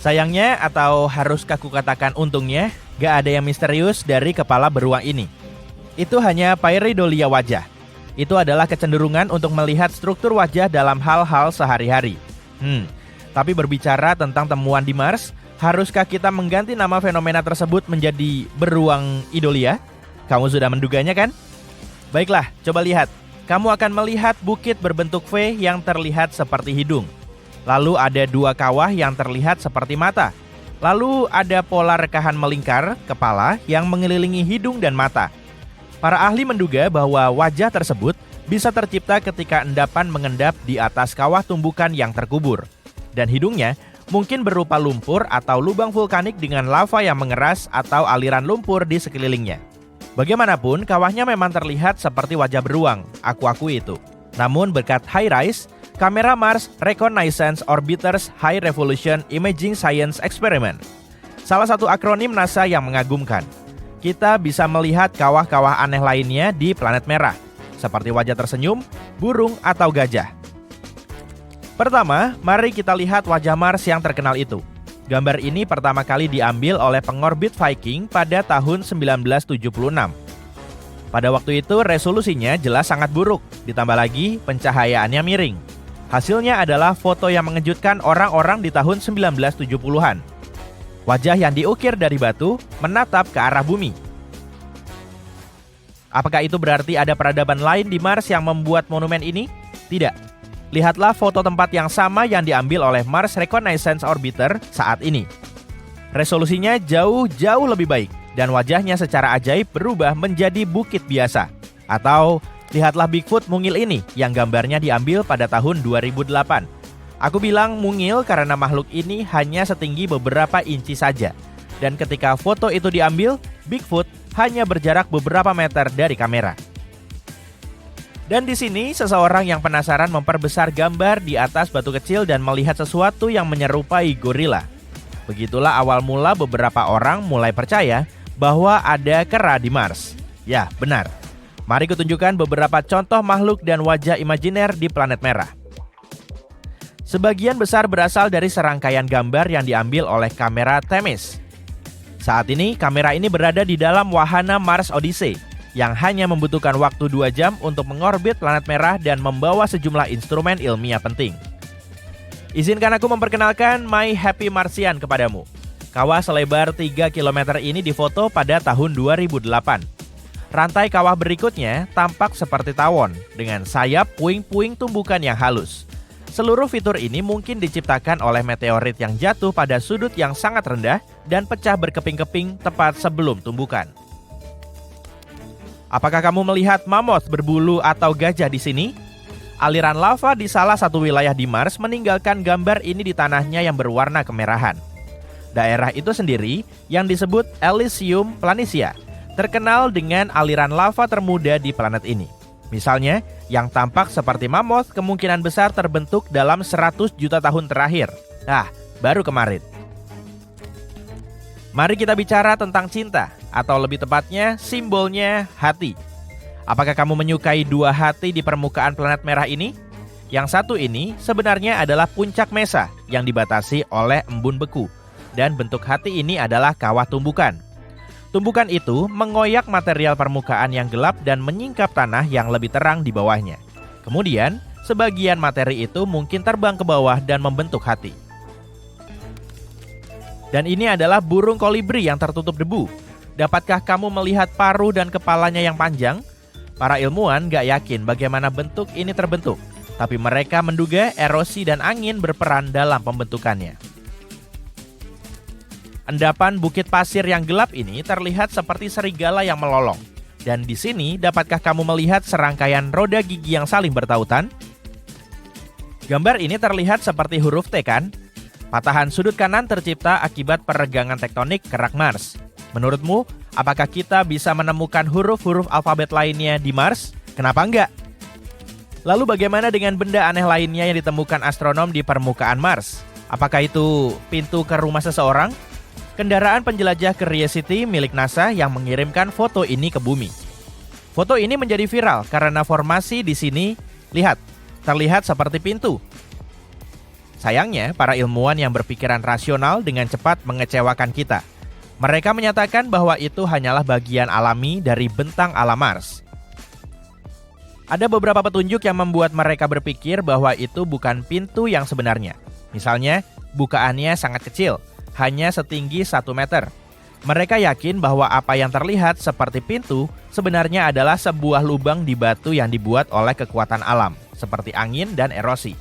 Sayangnya, atau haruskah kukatakan untungnya, gak ada yang misterius dari kepala beruang ini. Itu hanya pareidolia wajah. Itu adalah kecenderungan untuk melihat struktur wajah dalam hal-hal sehari-hari. Tapi berbicara tentang temuan di Mars, haruskah kita mengganti nama fenomena tersebut menjadi beruang idolia? Kamu sudah menduganya kan? Baiklah, coba lihat. Kamu akan melihat bukit berbentuk V yang terlihat seperti hidung. Lalu ada dua kawah yang terlihat seperti mata. Lalu ada pola rekahan melingkar kepala yang mengelilingi hidung dan mata. Para ahli menduga bahwa wajah tersebut bisa tercipta ketika endapan mengendap di atas kawah tumbukan yang terkubur. Dan hidungnya mungkin berupa lumpur atau lubang vulkanik dengan lava yang mengeras atau aliran lumpur di sekelilingnya. Bagaimanapun, kawahnya memang terlihat seperti wajah beruang, aku akui itu. Namun berkat HiRISE, kamera Mars Reconnaissance Orbiter's High Resolution Imaging Science Experiment, salah satu akronim NASA yang mengagumkan, kita bisa melihat kawah-kawah aneh lainnya di planet merah, seperti wajah tersenyum, burung, atau gajah. Pertama, mari kita lihat wajah Mars yang terkenal itu. Gambar ini pertama kali diambil oleh pengorbit Viking pada tahun 1976. Pada waktu itu resolusinya jelas sangat buruk, ditambah lagi pencahayaannya miring. Hasilnya adalah foto yang mengejutkan orang-orang di tahun 1970-an. Wajah yang diukir dari batu menatap ke arah bumi. Apakah itu berarti ada peradaban lain di Mars yang membuat monumen ini? Tidak. Lihatlah foto tempat yang sama yang diambil oleh Mars Reconnaissance Orbiter saat ini. Resolusinya jauh-jauh lebih baik dan wajahnya secara ajaib berubah menjadi bukit biasa atau Lihatlah Bigfoot mungil ini yang gambarnya diambil pada tahun 2008. Aku bilang mungil karena makhluk ini hanya setinggi beberapa inci saja. Dan ketika foto itu diambil, Bigfoot hanya berjarak beberapa meter dari kamera. Dan di sini seseorang yang penasaran memperbesar gambar di atas batu kecil dan melihat sesuatu yang menyerupai gorila. Begitulah awal mula beberapa orang mulai percaya bahwa ada kera di Mars. Ya, benar. Mari kutunjukkan beberapa contoh makhluk dan wajah imajiner di planet merah. Sebagian besar berasal dari serangkaian gambar yang diambil oleh kamera Themis. Saat ini, kamera ini berada di dalam wahana Mars Odyssey yang hanya membutuhkan waktu 2 jam untuk mengorbit planet merah dan membawa sejumlah instrumen ilmiah penting. Izinkan aku memperkenalkan My Happy Martian kepadamu. Kawah selebar 3 km ini difoto pada tahun 2008. Rantai kawah berikutnya tampak seperti tawon dengan sayap puing-puing tumbukan yang halus. Seluruh fitur ini mungkin diciptakan oleh meteorit yang jatuh pada sudut yang sangat rendah dan pecah berkeping-keping tepat sebelum tumbukan. Apakah kamu melihat mammoth berbulu atau gajah di sini? Aliran lava di salah satu wilayah di Mars meninggalkan gambar ini di tanahnya yang berwarna kemerahan. Daerah itu sendiri yang disebut Elysium Planitia, terkenal dengan aliran lava termuda di planet ini. Misalnya, yang tampak seperti mammoth kemungkinan besar terbentuk dalam 100 juta tahun terakhir. Baru kemarin. Mari kita bicara tentang cinta, atau lebih tepatnya simbolnya hati. Apakah kamu menyukai 2 hati di permukaan planet merah ini? Yang satu ini sebenarnya adalah puncak mesa yang dibatasi oleh embun beku. Dan bentuk hati ini adalah kawah tumbukan. Tumbukan itu mengoyak material permukaan yang gelap dan menyingkap tanah yang lebih terang di bawahnya. Kemudian, sebagian materi itu mungkin terbang ke bawah dan membentuk hati. Dan ini adalah burung kolibri yang tertutup debu. Dapatkah kamu melihat paruh dan kepalanya yang panjang? Para ilmuwan gak yakin bagaimana bentuk ini terbentuk, tapi mereka menduga erosi dan angin berperan dalam pembentukannya. Endapan bukit pasir yang gelap ini terlihat seperti serigala yang melolong. Dan di sini, dapatkah kamu melihat serangkaian roda gigi yang saling bertautan? Gambar ini terlihat seperti huruf T, kan? Patahan sudut kanan tercipta akibat peregangan tektonik kerak Mars. Menurutmu, apakah kita bisa menemukan huruf-huruf alfabet lainnya di Mars? Kenapa enggak? Lalu bagaimana dengan benda aneh lainnya yang ditemukan astronom di permukaan Mars? Apakah itu pintu ke rumah seseorang? Kendaraan penjelajah Curiosity milik NASA yang mengirimkan foto ini ke bumi. Foto ini menjadi viral karena formasi di sini, terlihat seperti pintu. Sayangnya, para ilmuwan yang berpikiran rasional dengan cepat mengecewakan kita. Mereka menyatakan bahwa itu hanyalah bagian alami dari bentang alam Mars. Ada beberapa petunjuk yang membuat mereka berpikir bahwa itu bukan pintu yang sebenarnya. Misalnya, bukaannya sangat kecil, hanya setinggi 1 meter. Mereka yakin bahwa apa yang terlihat seperti pintu sebenarnya adalah sebuah lubang di batu yang dibuat oleh kekuatan alam, seperti angin dan erosi.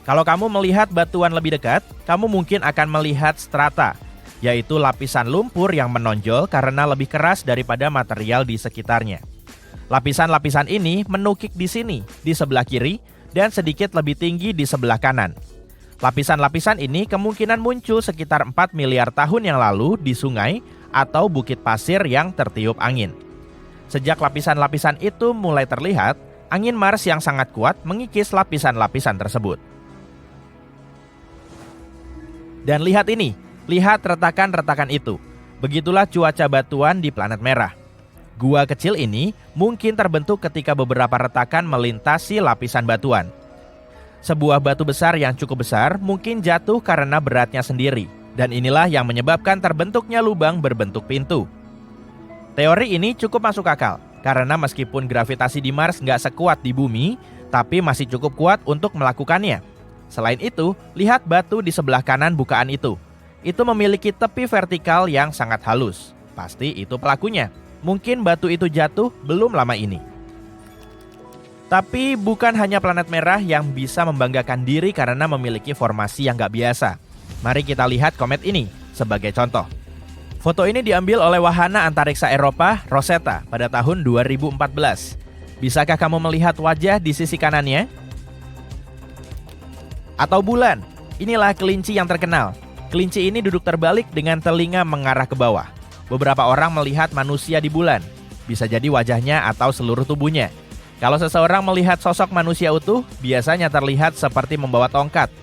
Kalau kamu melihat batuan lebih dekat, kamu mungkin akan melihat strata, yaitu lapisan lumpur yang menonjol karena lebih keras daripada material di sekitarnya. Lapisan-lapisan ini menukik di sini, di sebelah kiri, dan sedikit lebih tinggi di sebelah kanan. Lapisan-lapisan ini kemungkinan muncul sekitar 4 miliar tahun yang lalu di sungai atau bukit pasir yang tertiup angin. Sejak lapisan-lapisan itu mulai terlihat, angin Mars yang sangat kuat mengikis lapisan-lapisan tersebut. Dan lihat ini, lihat retakan-retakan itu. Begitulah cuaca batuan di planet merah. Gua kecil ini mungkin terbentuk ketika beberapa retakan melintasi lapisan batuan. Sebuah batu besar yang cukup besar mungkin jatuh karena beratnya sendiri, dan inilah yang menyebabkan terbentuknya lubang berbentuk pintu. Teori ini cukup masuk akal, karena meskipun gravitasi di Mars nggak sekuat di bumi, tapi masih cukup kuat untuk melakukannya. Selain itu, lihat batu di sebelah kanan bukaan itu. Itu memiliki tepi vertikal yang sangat halus. Pasti itu pelakunya. Mungkin batu itu jatuh belum lama ini. Tapi bukan hanya planet merah yang bisa membanggakan diri karena memiliki formasi yang gak biasa. Mari kita lihat komet ini sebagai contoh. Foto ini diambil oleh wahana antariksa Eropa Rosetta pada tahun 2014. Bisakah kamu melihat wajah di sisi kanannya? Atau bulan? Inilah kelinci yang terkenal. Kelinci ini duduk terbalik dengan telinga mengarah ke bawah. Beberapa orang melihat manusia di bulan. Bisa jadi wajahnya atau seluruh tubuhnya. Kalau seseorang melihat sosok manusia utuh, biasanya terlihat seperti membawa tongkat.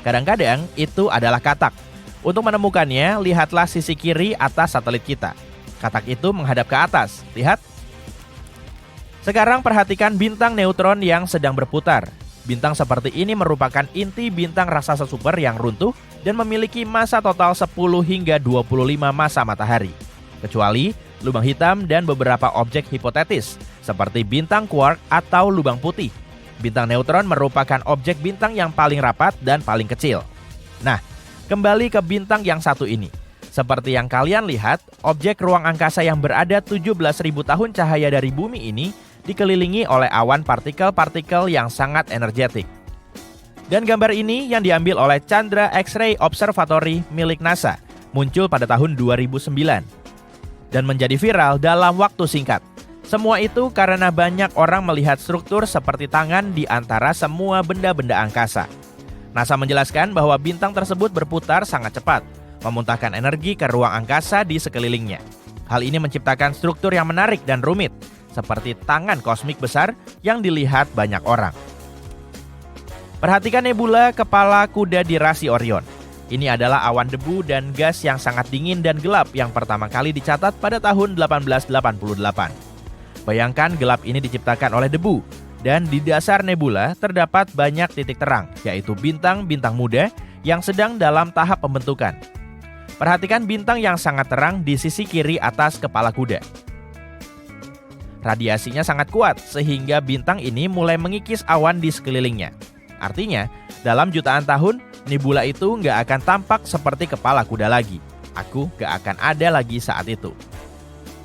Kadang-kadang itu adalah katak. Untuk menemukannya, lihatlah sisi kiri atas satelit kita. Katak itu menghadap ke atas. Lihat. Sekarang perhatikan bintang neutron yang sedang berputar. Bintang seperti ini merupakan inti bintang raksasa super yang runtuh dan memiliki massa total 10 hingga 25 massa matahari. Kecuali lubang hitam dan beberapa objek hipotetis, seperti bintang quark atau lubang putih. Bintang neutron merupakan objek bintang yang paling rapat dan paling kecil. Nah, kembali ke bintang yang satu ini. Seperti yang kalian lihat, objek ruang angkasa yang berada 17.000 tahun cahaya dari bumi ini dikelilingi oleh awan partikel-partikel yang sangat energetik. Dan gambar ini yang diambil oleh Chandra X-ray Observatory milik NASA, muncul pada tahun 2009 dan menjadi viral dalam waktu singkat. Semua itu karena banyak orang melihat struktur seperti tangan di antara semua benda-benda angkasa. NASA menjelaskan bahwa bintang tersebut berputar sangat cepat, memuntahkan energi ke ruang angkasa di sekelilingnya. Hal ini menciptakan struktur yang menarik dan rumit, seperti tangan kosmik besar yang dilihat banyak orang. Perhatikan nebula kepala kuda di rasi Orion. Ini adalah awan debu dan gas yang sangat dingin dan gelap yang pertama kali dicatat pada tahun 1888. Bayangkan gelap ini diciptakan oleh debu, dan di dasar nebula terdapat banyak titik terang, yaitu bintang-bintang muda yang sedang dalam tahap pembentukan. Perhatikan bintang yang sangat terang di sisi kiri atas kepala kuda. Radiasinya sangat kuat sehingga bintang ini mulai mengikis awan di sekelilingnya. Artinya, dalam jutaan tahun, nebula itu nggak akan tampak seperti kepala kuda lagi. Aku nggak akan ada lagi saat itu.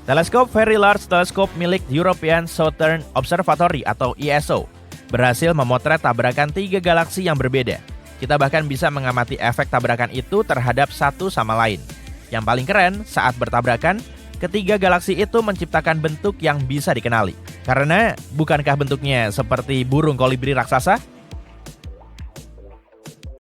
Teleskop Very Large Telescope milik European Southern Observatory atau ESO berhasil memotret tabrakan 3 galaksi yang berbeda. Kita bahkan bisa mengamati efek tabrakan itu terhadap satu sama lain. Yang paling keren, saat bertabrakan, ketiga galaksi itu menciptakan bentuk yang bisa dikenali. Karena bukankah bentuknya seperti burung kolibri raksasa?